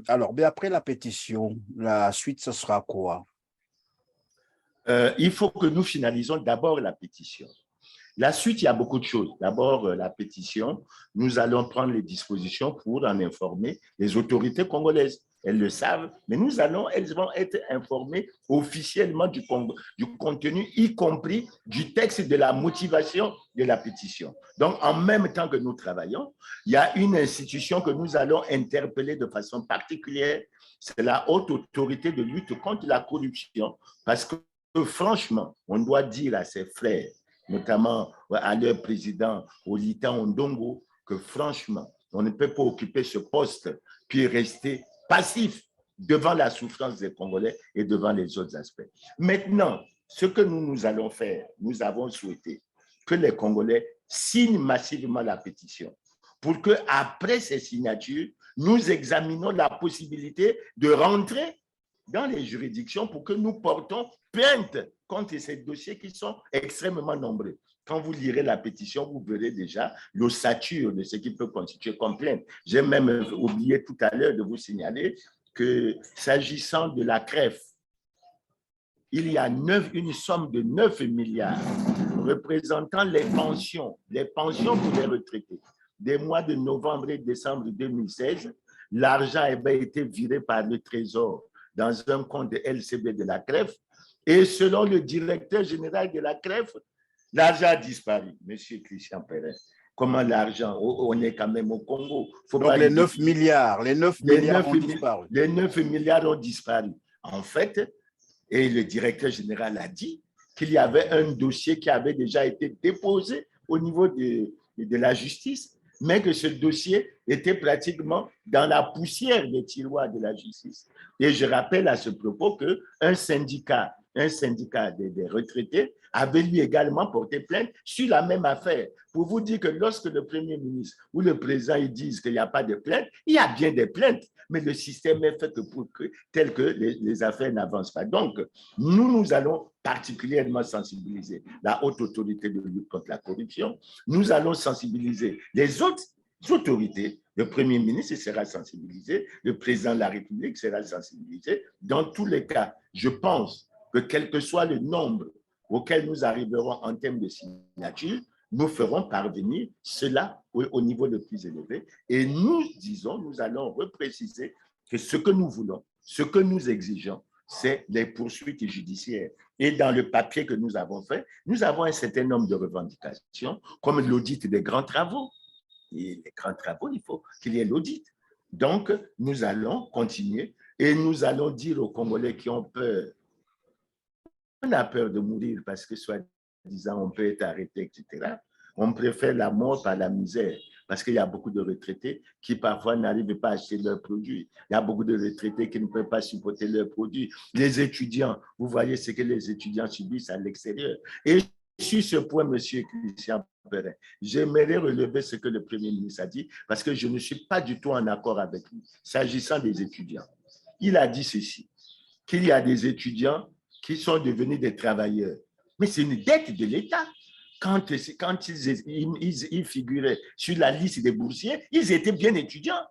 Alors, mais après la pétition, la suite, ce sera quoi? Il faut que nous finalisons d'abord la pétition. La suite, il y a beaucoup de choses. D'abord, la pétition, nous allons prendre les dispositions pour en informer les autorités congolaises. Elles le savent, mais elles vont être informées officiellement du contenu, y compris du texte de la motivation de la pétition. Donc, en même temps que nous travaillons, il y a une institution que nous allons interpeller de façon particulière, c'est la Haute Autorité de lutte contre la corruption, parce que franchement, on doit dire à ses frères, notamment à leur président Olita Ondongo, que franchement, on ne peut pas occuper ce poste puis rester passif devant la souffrance des Congolais et devant les autres aspects. Maintenant, ce que nous allons faire, nous avons souhaité que les Congolais signent massivement la pétition pour qu'après ces signatures, nous examinons la possibilité de rentrer dans les juridictions pour que nous portons plainte contre ces dossiers qui sont extrêmement nombreux. Quand vous lirez la pétition, vous verrez déjà l'ossature de ce qui peut constituer comme plainte. J'ai même oublié tout à l'heure de vous signaler que s'agissant de la CREF, il y a une somme de 9 milliards représentant les pensions pour les retraités. Des mois de novembre et décembre 2016, l'argent avait été viré par le Trésor dans un compte de LCB de la CREF, et selon le directeur général de la CREF, l'argent a disparu. Monsieur Christian Perrin, comment l'argent, on est quand même au Congo. Donc les 9 milliards, ont disparu. Les 9 milliards ont disparu. En fait, et le directeur général a dit qu'il y avait un dossier qui avait déjà été déposé au niveau de la justice, mais que ce dossier était pratiquement dans la poussière des tiroirs de la justice. Et je rappelle à ce propos qu'un syndicat des retraités avait lui également porté plainte sur la même affaire. Pour vous dire que lorsque le Premier ministre ou le président ils disent qu'il n'y a pas de plainte, il y a bien des plaintes, mais le système est fait tel que les affaires n'avancent pas. Donc, nous allons particulièrement sensibiliser la Haute Autorité de lutte contre la corruption. Nous allons sensibiliser les autres autorités. Le Premier ministre sera sensibilisé, le président de la République sera sensibilisé. Dans tous les cas, je pense que quel que soit le nombre auquel nous arriverons en termes de signature, nous ferons parvenir cela au niveau le plus élevé. Et nous allons repréciser que ce que nous voulons, ce que nous exigeons, c'est les poursuites judiciaires. Et dans le papier que nous avons fait, nous avons un certain nombre de revendications, comme l'audit des grands travaux. Et les grands travaux, il faut qu'il y ait l'audit. Donc, nous allons continuer et nous allons dire aux Congolais qui ont peur, on a peur de mourir parce que, soi-disant, on peut être arrêté, etc. On préfère la mort par la misère parce qu'il y a beaucoup de retraités qui parfois n'arrivent pas à acheter leurs produits. Il y a beaucoup de retraités qui ne peuvent pas supporter leurs produits. Les étudiants, vous voyez ce que les étudiants subissent à l'extérieur. Et sur ce point, M. Christian Perrin, j'aimerais relever ce que le Premier ministre a dit, parce que je ne suis pas du tout en accord avec lui, s'agissant des étudiants. Il a dit ceci, qu'il y a des étudiants qui sont devenus des travailleurs. Mais c'est une dette de l'État. Quand ils figuraient sur la liste des boursiers, ils étaient bien étudiants.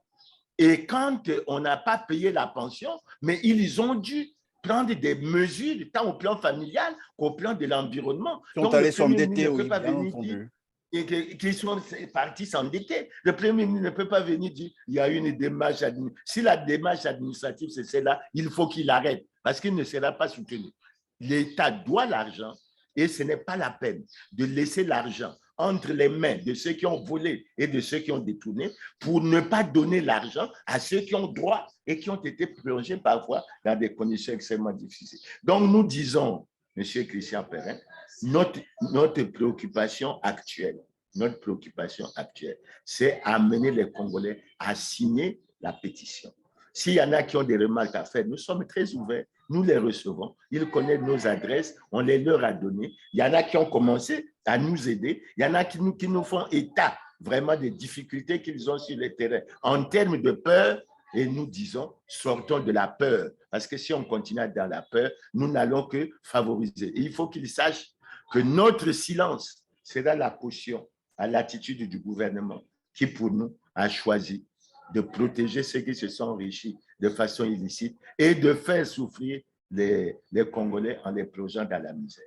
Et quand on n'a pas payé la pension, mais ils ont dû prendre des mesures, tant au plan familial qu'au plan de l'environnement. Ils sont allés s'endetter, oui, bien entendu. Qui sont partis s'endetter. Le Premier ministre ne peut pas venir dire il y a une démarche administrative. Si la démarche administrative, c'est celle-là, il faut qu'il arrête parce qu'il ne sera pas soutenu. L'État doit l'argent et ce n'est pas la peine de laisser l'argent entre les mains de ceux qui ont volé et de ceux qui ont détourné pour ne pas donner l'argent à ceux qui ont droit et qui ont été plongés parfois dans des conditions extrêmement difficiles. Donc, nous disons, M. Christian Perrin, notre préoccupation actuelle, c'est amener les Congolais à signer la pétition. S'il y en a qui ont des remarques à faire, nous sommes très ouverts, nous les recevons, ils connaissent nos adresses, on les leur a données. Il y en a qui ont commencé à nous aider, il y en a qui nous font état vraiment des difficultés qu'ils ont sur le terrain en termes de peur. Et nous disons, sortons de la peur, parce que si on continue dans la peur, nous n'allons que favoriser. Et il faut qu'ils sachent que notre silence sera la caution à l'attitude du gouvernement qui, pour nous, a choisi de protéger ceux qui se sont enrichis de façon illicite et de faire souffrir les Congolais en les plongeant dans la misère.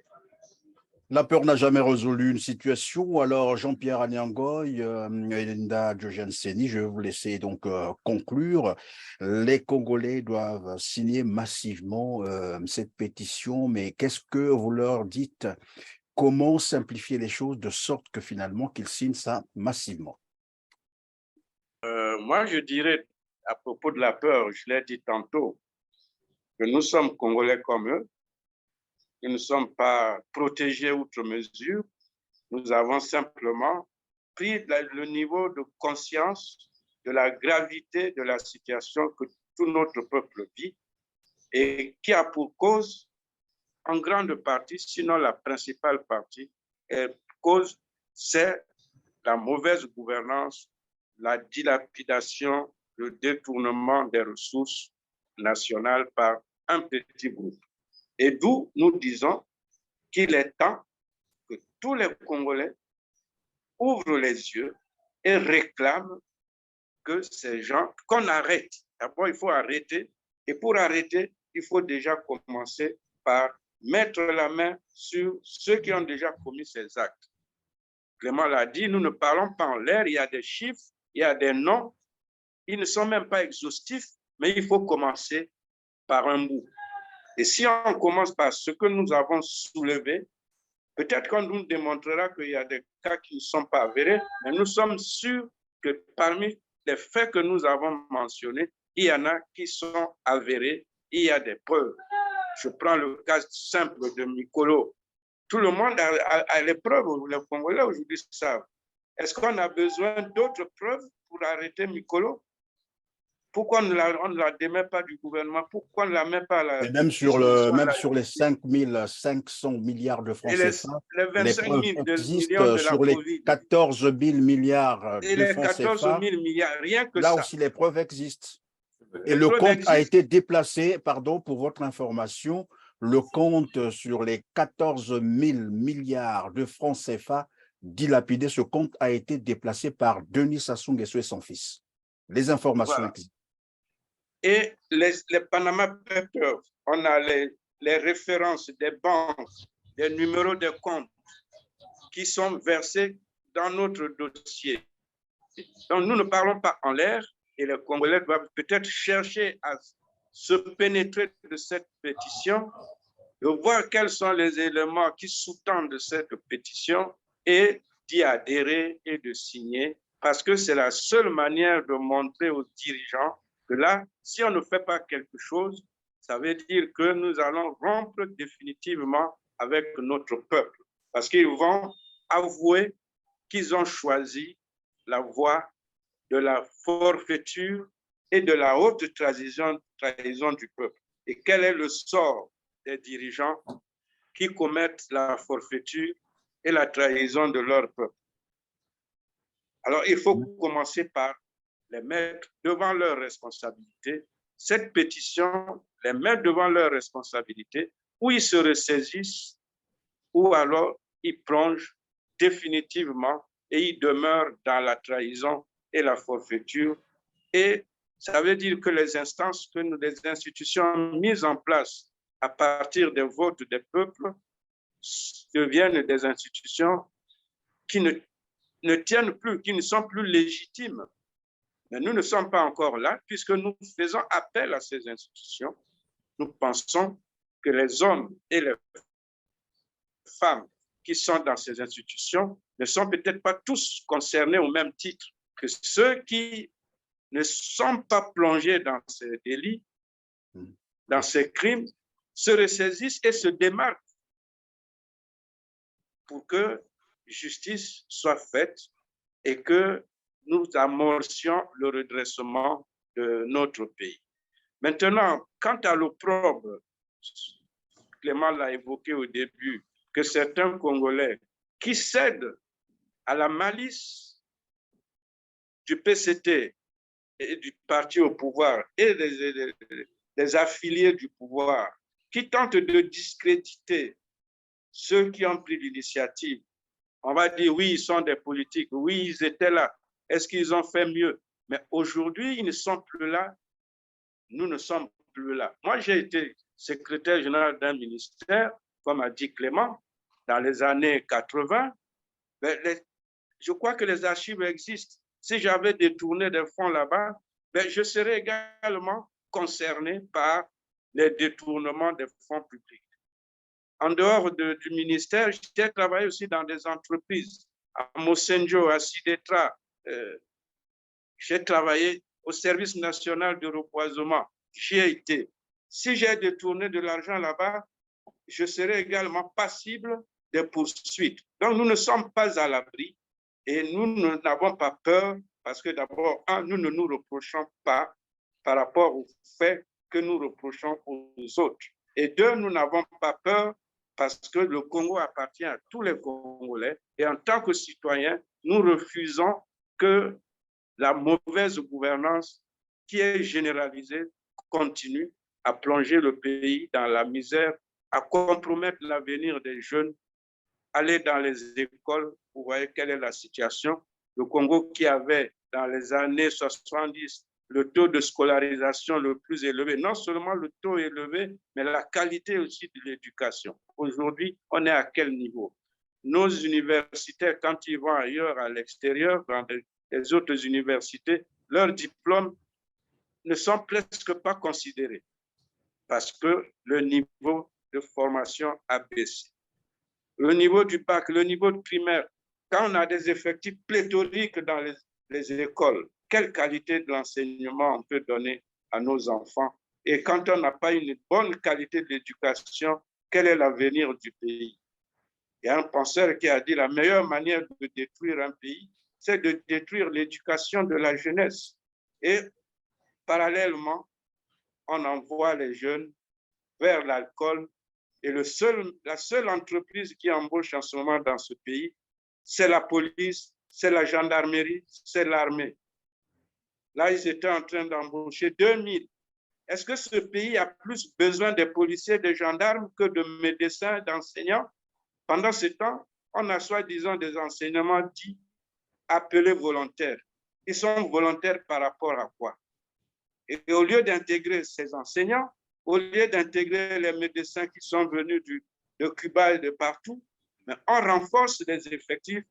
La peur n'a jamais résolu une situation. Alors, Jean-Pierre Anyangoy, Elinda Djogenseni, je vais vous laisser donc conclure. Les Congolais doivent signer massivement cette pétition, mais qu'est-ce que vous leur dites? Comment simplifier les choses de sorte que finalement qu'ils signent ça massivement? Moi, je dirais, à propos de la peur, je l'ai dit tantôt, que nous sommes Congolais comme eux. Nous ne sommes pas protégés outre mesure. Nous avons simplement pris le niveau de conscience de la gravité de la situation que tout notre peuple vit et qui a pour cause, en grande partie, sinon la principale partie, c'est la mauvaise gouvernance, la dilapidation, le détournement des ressources nationales par un petit groupe. Et d'où nous disons qu'il est temps que tous les Congolais ouvrent les yeux et réclament que ces gens, qu'on arrête. D'abord, il faut arrêter. Et pour arrêter, il faut déjà commencer par mettre la main sur ceux qui ont déjà commis ces actes. Clément l'a dit, nous ne parlons pas en l'air, il y a des chiffres, il y a des noms. Ils ne sont même pas exhaustifs, mais il faut commencer par un bout. Et si on commence par ce que nous avons soulevé, peut-être qu'on nous démontrera qu'il y a des cas qui ne sont pas avérés, mais nous sommes sûrs que parmi les faits que nous avons mentionnés, il y en a qui sont avérés, il y a des preuves. Je prends le cas simple de Mikolo. Tout le monde a les preuves, les Congolais aujourd'hui savent. Est-ce qu'on a besoin d'autres preuves pour arrêter Mikolo? Pourquoi on ne la démet pas du gouvernement? Pourquoi on ne la met pas à la... Et même sur les 5 500 milliards de francs CFA, les preuves existent sur les 14 000 milliards de francs CFA. 14 000 milliards, rien que là ça. Aussi, les preuves existent. Et le compte a été déplacé, pardon, pour votre information, le compte sur les 14 000 milliards de francs CFA dilapidés, ce compte a été déplacé par Denis Sassou Nguesso et son fils. Les informations existent. Et les Panama Papers, on a les références des banques, des numéros de comptes qui sont versés dans notre dossier. Donc, nous ne parlons pas en l'air et les Congolais doivent peut-être chercher à se pénétrer de cette pétition, de voir quels sont les éléments qui sous-tendent cette pétition et d'y adhérer et de signer, parce que c'est la seule manière de montrer aux dirigeants que là, si on ne fait pas quelque chose, ça veut dire que nous allons rompre définitivement avec notre peuple, parce qu'ils vont avouer qu'ils ont choisi la voie de la forfaiture et de la haute trahison du peuple. Et quel est le sort des dirigeants qui commettent la forfaiture et la trahison de leur peuple. Alors, il faut commencer par les mettre devant leurs responsabilités. Cette pétition les met devant leurs responsabilités, ou ils se ressaisissent, ou alors ils plongent définitivement et ils demeurent dans la trahison et la forfaiture. Et ça veut dire que les instances, les institutions mises en place à partir des votes des peuples deviennent des institutions qui ne tiennent plus, qui ne sont plus légitimes. Mais nous ne sommes pas encore là, puisque nous faisons appel à ces institutions. Nous pensons que les hommes et les femmes qui sont dans ces institutions ne sont peut-être pas tous concernés au même titre que ceux qui ne sont pas plongés dans ces délits, dans ces crimes, se ressaisissent et se démarquent pour que justice soit faite et que nous amorcions le redressement de notre pays. Maintenant, quant à l'opprobre, Clément l'a évoqué au début, que certains Congolais qui cèdent à la malice du PCT et du parti au pouvoir et des affiliés du pouvoir, qui tentent de discréditer ceux qui ont pris l'initiative. On va dire, oui, ils sont des politiques, oui, ils étaient là. Est-ce qu'ils ont fait mieux? Mais aujourd'hui, ils ne sont plus là. Nous ne sommes plus là. Moi, j'ai été secrétaire général d'un ministère, comme a dit Clément, dans les années 80. Je crois que les archives existent. Si j'avais détourné des fonds là-bas, je serais également concerné par les détournements des fonds publics. En dehors du ministère, j'ai travaillé aussi dans des entreprises, à Mosenjo, à Sidetra. J'ai travaillé au service national de reboisement. J'y ai été. Si j'ai détourné de l'argent là-bas, je serai également passible des poursuites. Donc, nous ne sommes pas à l'abri et nous n'avons pas peur parce que d'abord, nous ne nous reprochons pas par rapport aux faits que nous reprochons aux autres. Et deux, nous n'avons pas peur parce que le Congo appartient à tous les Congolais et en tant que citoyens, nous refusons que la mauvaise gouvernance qui est généralisée continue à plonger le pays dans la misère, à compromettre l'avenir des jeunes. Aller dans les écoles, vous voyez quelle est la situation. Le Congo qui avait dans les années 70 le taux de scolarisation le plus élevé, non seulement le taux élevé, mais la qualité aussi de l'éducation. Aujourd'hui, on est à quel niveau? Nos universitaires, quand ils vont ailleurs, à l'extérieur, dans les autres universités, leurs diplômes ne sont presque pas considérés parce que le niveau de formation a baissé. Le niveau du bac, le niveau de primaire, quand on a des effectifs pléthoriques dans les écoles, quelle qualité de l'enseignement on peut donner à nos enfants? Et quand on n'a pas une bonne qualité de l'éducation, quel est l'avenir du pays? Il y a un penseur qui a dit la meilleure manière de détruire un pays, c'est de détruire l'éducation de la jeunesse. Et parallèlement, on envoie les jeunes vers l'alcool. Et la seule entreprise qui embauche en ce moment dans ce pays, c'est la police, c'est la gendarmerie, c'est l'armée. Là, ils étaient en train d'embaucher 2000. Est-ce que ce pays a plus besoin des policiers, des gendarmes que de médecins, d'enseignants? Pendant ce temps, on a soi-disant des enseignements dits appelés volontaires. Ils sont volontaires par rapport à quoi? Et au lieu d'intégrer ces enseignants, au lieu d'intégrer les médecins qui sont venus de Cuba et de partout, mais on renforce les effectifs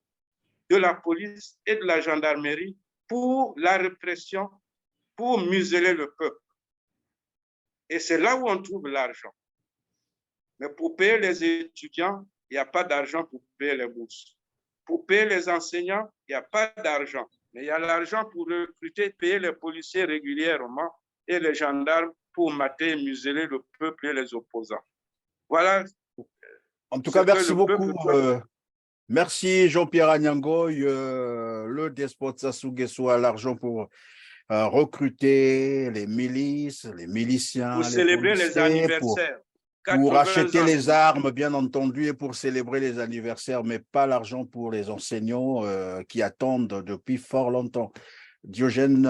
de la police et de la gendarmerie pour la répression, pour museler le peuple. Et c'est là où on trouve l'argent. Mais pour payer les étudiants, il n'y a pas d'argent pour payer les bourses. Pour payer les enseignants, il n'y a pas d'argent. Mais il y a l'argent pour recruter, payer les policiers régulièrement et les gendarmes pour mater et museler le peuple et les opposants. Voilà. En tout cas, merci beaucoup. Merci Jean-Pierre Anyangoy, le despote Sassou Nguesso a l'argent pour recruter les milices, les miliciens. Pour célébrer les anniversaires. 80 acheter ans. les armes, bien entendu, et pour célébrer les anniversaires, mais pas l'argent pour les enseignants qui attendent depuis fort longtemps. Diogène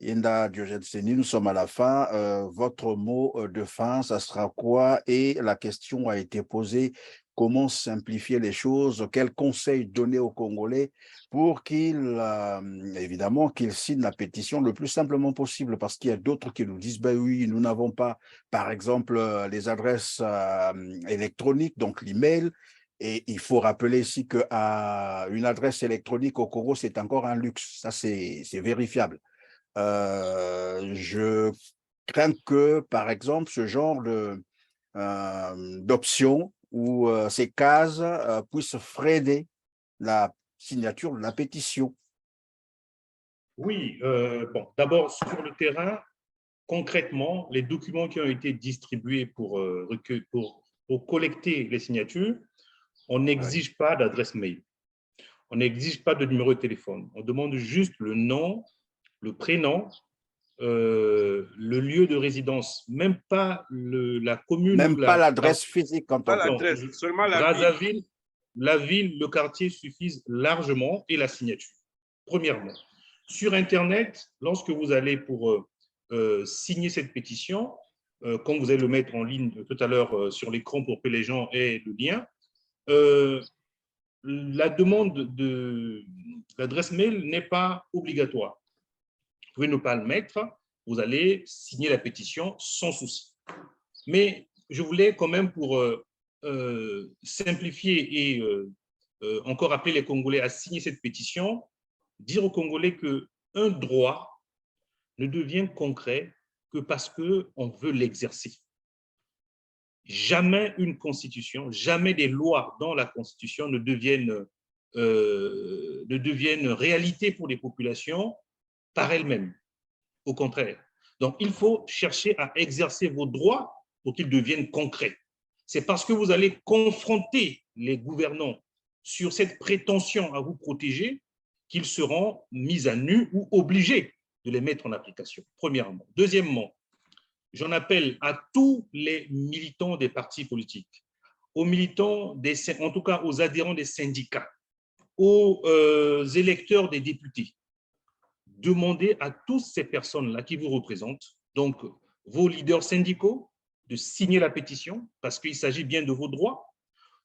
Diogène Seni, nous sommes à la fin. Votre mot de fin, ça sera quoi? Et la question a été posée, comment simplifier les choses? Quels conseils donner aux Congolais pour qu'ils, évidemment, qu'ils signent la pétition le plus simplement possible? Parce qu'il y a d'autres qui nous disent, ben oui, nous n'avons pas, par exemple, les adresses électroniques, donc l'email. Et il faut rappeler ici qu'une adresse électronique au Congo, c'est encore un luxe. Ça, c'est vérifiable. Je crains que, par exemple, ce genre d'option ou ces cases puissent freiner la signature de la pétition. Oui, bon, d'abord, sur le terrain, concrètement, les documents qui ont été distribués pour collecter les signatures, on n'exige pas d'adresse mail. On n'exige pas de numéro de téléphone. On demande juste le nom, le prénom, le lieu de résidence, même pas la commune. Même pas l'adresse physique. Quand pas l'adresse, seulement la Brazzaville, la ville, le quartier suffisent largement et la signature, premièrement. Sur Internet, lorsque vous allez pour signer cette pétition, quand vous allez le mettre en ligne tout à l'heure sur l'écran pour que les gens aient le lien, la demande d'adresse mail n'est pas obligatoire. Vous pouvez ne pas le mettre, vous allez signer la pétition sans souci. Mais je voulais quand même, pour simplifier et encore appeler les Congolais à signer cette pétition, dire aux Congolais qu'un droit ne devient concret que parce qu'on veut l'exercer. Jamais une constitution, jamais des lois dans la constitution ne deviennent réalité pour les populations par elles-mêmes. Au contraire. Donc, il faut chercher à exercer vos droits pour qu'ils deviennent concrets. C'est parce que vous allez confronter les gouvernants sur cette prétention à vous protéger qu'ils seront mis à nu ou obligés de les mettre en application, premièrement. Deuxièmement, j'en appelle à tous les militants des partis politiques, aux militants, en tout cas aux adhérents des syndicats, aux électeurs des députés. Demandez à toutes ces personnes-là qui vous représentent, donc vos leaders syndicaux, de signer la pétition parce qu'il s'agit bien de vos droits.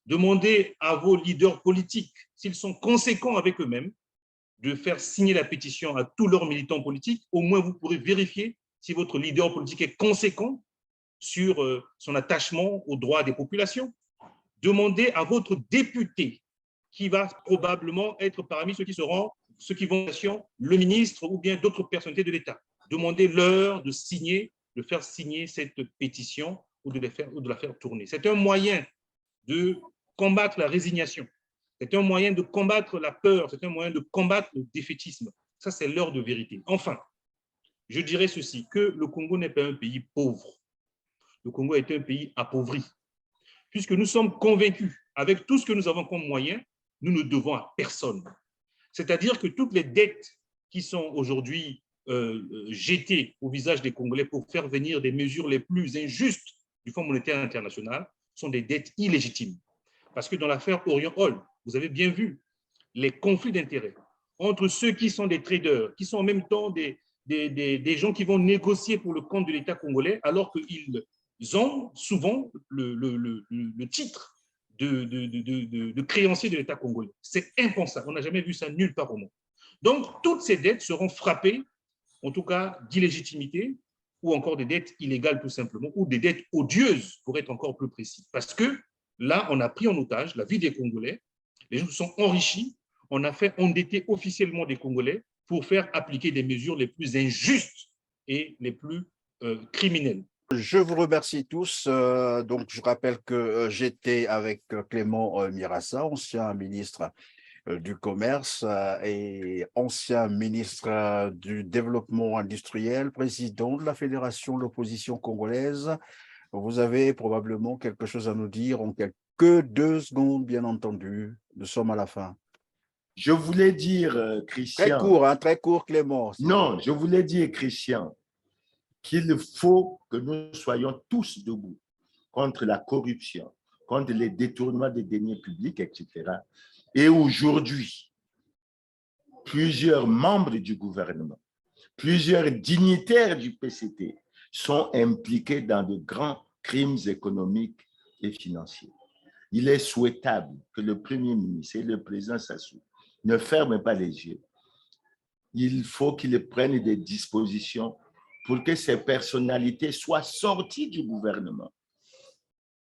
Demandez à vos leaders politiques, s'ils sont conséquents avec eux-mêmes, de faire signer la pétition à tous leurs militants politiques. Au moins, vous pourrez vérifier si votre leader politique est conséquent sur son attachement aux droits des populations. Demandez à votre député, qui va probablement être parmi ceux qui vont le ministre ou bien d'autres personnalités de l'État. Demandez-leur de faire signer cette pétition ou de la faire tourner. C'est un moyen de combattre la résignation. C'est un moyen de combattre la peur. C'est un moyen de combattre le défaitisme. Ça, c'est l'heure de vérité. Enfin, je dirais ceci, que le Congo n'est pas un pays pauvre. Le Congo est un pays appauvri. Puisque nous sommes convaincus, avec tout ce que nous avons comme moyen, nous ne devons à personne. C'est-à-dire que toutes les dettes qui sont aujourd'hui jetées au visage des Congolais pour faire venir des mesures les plus injustes du Fonds monétaire international sont des dettes illégitimes. Parce que dans l'affaire Orion Hall, vous avez bien vu les conflits d'intérêts entre ceux qui sont des traders, qui sont en même temps des gens qui vont négocier pour le compte de l'État congolais, alors qu'ils ont souvent le titre de créancier de l'État congolais. C'est impensable. On n'a jamais vu ça nulle part au monde. Donc, toutes ces dettes seront frappées, en tout cas, d'illégitimité ou encore des dettes illégales tout simplement, ou des dettes odieuses, pour être encore plus précis. Parce que là, on a pris en otage la vie des Congolais, les gens se sont enrichis, on a fait endetter officiellement des Congolais pour faire appliquer des mesures les plus injustes et les plus criminelles. Je vous remercie tous. Donc, je rappelle que j'étais avec Clément Mirassa, ancien ministre du Commerce et ancien ministre du Développement industriel, président de la Fédération de l'opposition congolaise. Vous avez probablement quelque chose à nous dire en quelques 2 secondes, bien entendu. Nous sommes à la fin. Je voulais dire, Christian… Très court, Clément. Non, je voulais dire, Christian, qu'il faut que nous soyons tous debout contre la corruption, contre les détournements des deniers publics, etc. Et aujourd'hui, plusieurs membres du gouvernement, plusieurs dignitaires du PCT sont impliqués dans de grands crimes économiques et financiers. Il est souhaitable que le Premier ministre et le président Sassou ne ferment pas les yeux. Il faut qu'ils prennent des dispositions pour que ces personnalités soient sorties du gouvernement,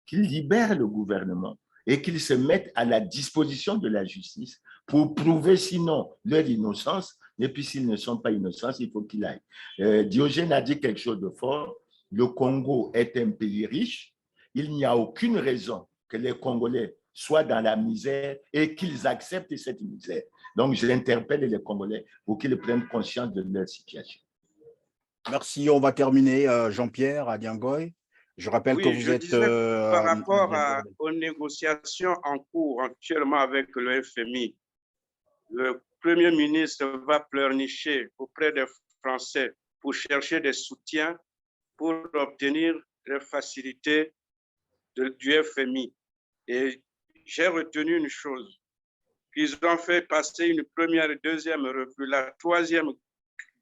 qu'ils libèrent le gouvernement et qu'ils se mettent à la disposition de la justice pour prouver sinon leur innocence, et puis s'ils ne sont pas innocents, il faut qu'ils aillent. Diogène a dit quelque chose de fort, le Congo est un pays riche, il n'y a aucune raison que les Congolais soient dans la misère et qu'ils acceptent cette misère. Donc, je l'interpelle les Congolais pour qu'ils prennent conscience de leur situation. Merci. On va terminer, Jean-Pierre Adiangoy. Je rappelle que vous êtes… par rapport aux négociations en cours actuellement avec le FMI, le Premier ministre va pleurnicher auprès des Français pour chercher des soutiens pour obtenir les facilités du FMI. Et j'ai retenu une chose, qu'ils ont fait passer une première et deuxième revue, la troisième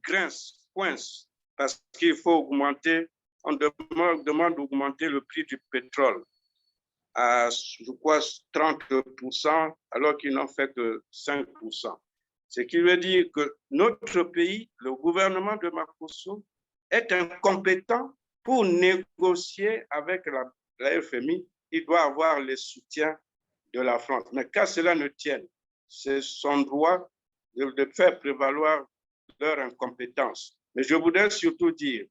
coince, parce qu'il faut augmenter, on demande d'augmenter le prix du pétrole à, je crois, 30%, alors qu'ils n'ont fait que 5%. Ce qui veut dire que notre pays, le gouvernement de Makosso, est incompétent pour négocier avec la FMI. Il doit avoir le soutien de la France. Mais qu'à cela ne tienne, c'est son droit de faire prévaloir leur incompétence. Mais je voudrais surtout dire,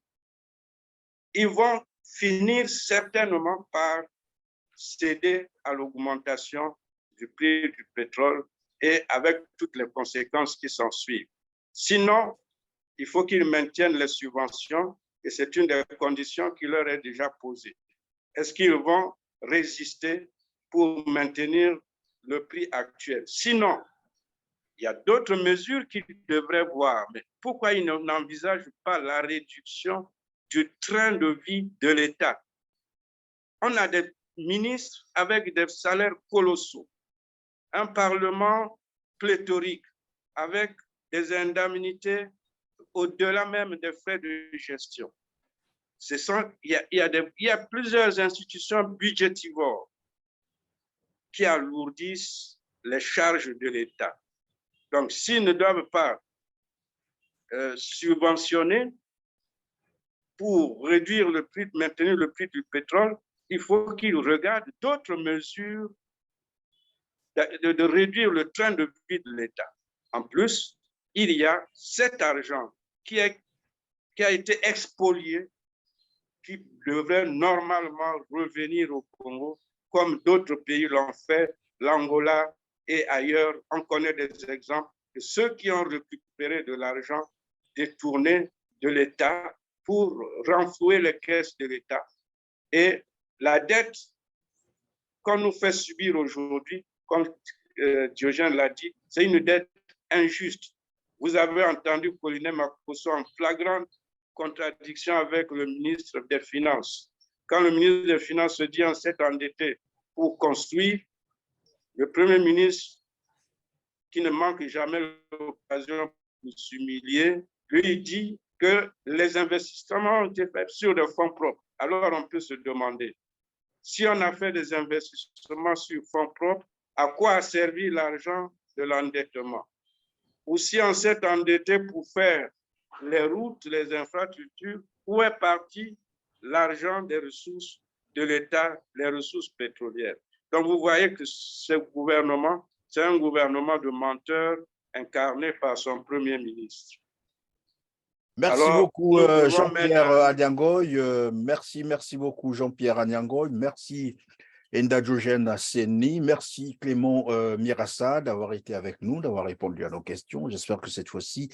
ils vont finir certainement par céder à l'augmentation du prix du pétrole et avec toutes les conséquences qui s'en suivent. Sinon, il faut qu'ils maintiennent les subventions et c'est une des conditions qui leur est déjà posée. Est-ce qu'ils vont résister pour maintenir le prix actuel? Sinon, il y a d'autres mesures qu'ils devraient voir. Mais pourquoi ils n'envisagent pas la réduction du train de vie de l'État? On a des ministres avec des salaires colossaux, un parlement pléthorique avec des indemnités au-delà même des frais de gestion. Il y a plusieurs institutions budgétivores qui alourdissent les charges de l'État. Donc, s'ils ne doivent pas subventionner pour réduire le prix, maintenir le prix du pétrole, il faut qu'ils regardent d'autres mesures de réduire le train de vie de l'État. En plus, il y a cet argent qui a été expolié, qui devrait normalement revenir au Congo, comme d'autres pays l'ont fait, l'Angola et ailleurs. On connaît des exemples de ceux qui ont récupéré de l'argent détourné de l'État pour renflouer les caisses de l'État. Et la dette qu'on nous fait subir aujourd'hui, comme Diogène l'a dit, c'est une dette injuste. Vous avez entendu Pauline Makosso en flagrante contradiction avec le ministre des Finances. Quand le ministre des Finances se dit on s'est endetté pour construire, le Premier ministre, qui ne manque jamais l'occasion de s'humilier, lui dit que les investissements ont été faits sur des fonds propres. Alors on peut se demander, si on a fait des investissements sur fonds propres, à quoi a servi l'argent de l'endettement? Ou si on s'est endetté pour faire les routes, les infrastructures, où est parti l'argent des ressources de l'État, les ressources pétrolières? Donc vous voyez que ce gouvernement, c'est un gouvernement de menteurs incarné par son Premier ministre. Merci beaucoup, Jean-Pierre Adiangoy. Merci beaucoup, Jean-Pierre Adiangoy. Merci, Enda Diogène Asseni. Merci, Clément Mirassa, d'avoir été avec nous, d'avoir répondu à nos questions. J'espère que cette fois-ci,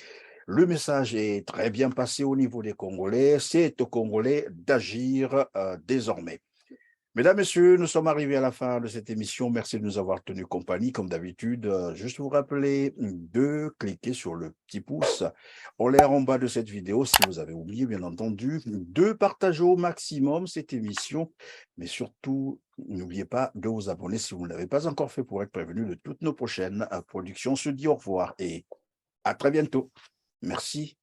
le message est très bien passé au niveau des Congolais. C'est aux Congolais d'agir désormais. Mesdames, Messieurs, nous sommes arrivés à la fin de cette émission. Merci de nous avoir tenu compagnie. Comme d'habitude, juste vous rappeler de cliquer sur le petit pouce en l'air en bas de cette vidéo, si vous avez oublié, bien entendu, de partager au maximum cette émission. Mais surtout, n'oubliez pas de vous abonner si vous ne l'avez pas encore fait pour être prévenu de toutes nos prochaines productions. On se dit au revoir et à très bientôt. Merci.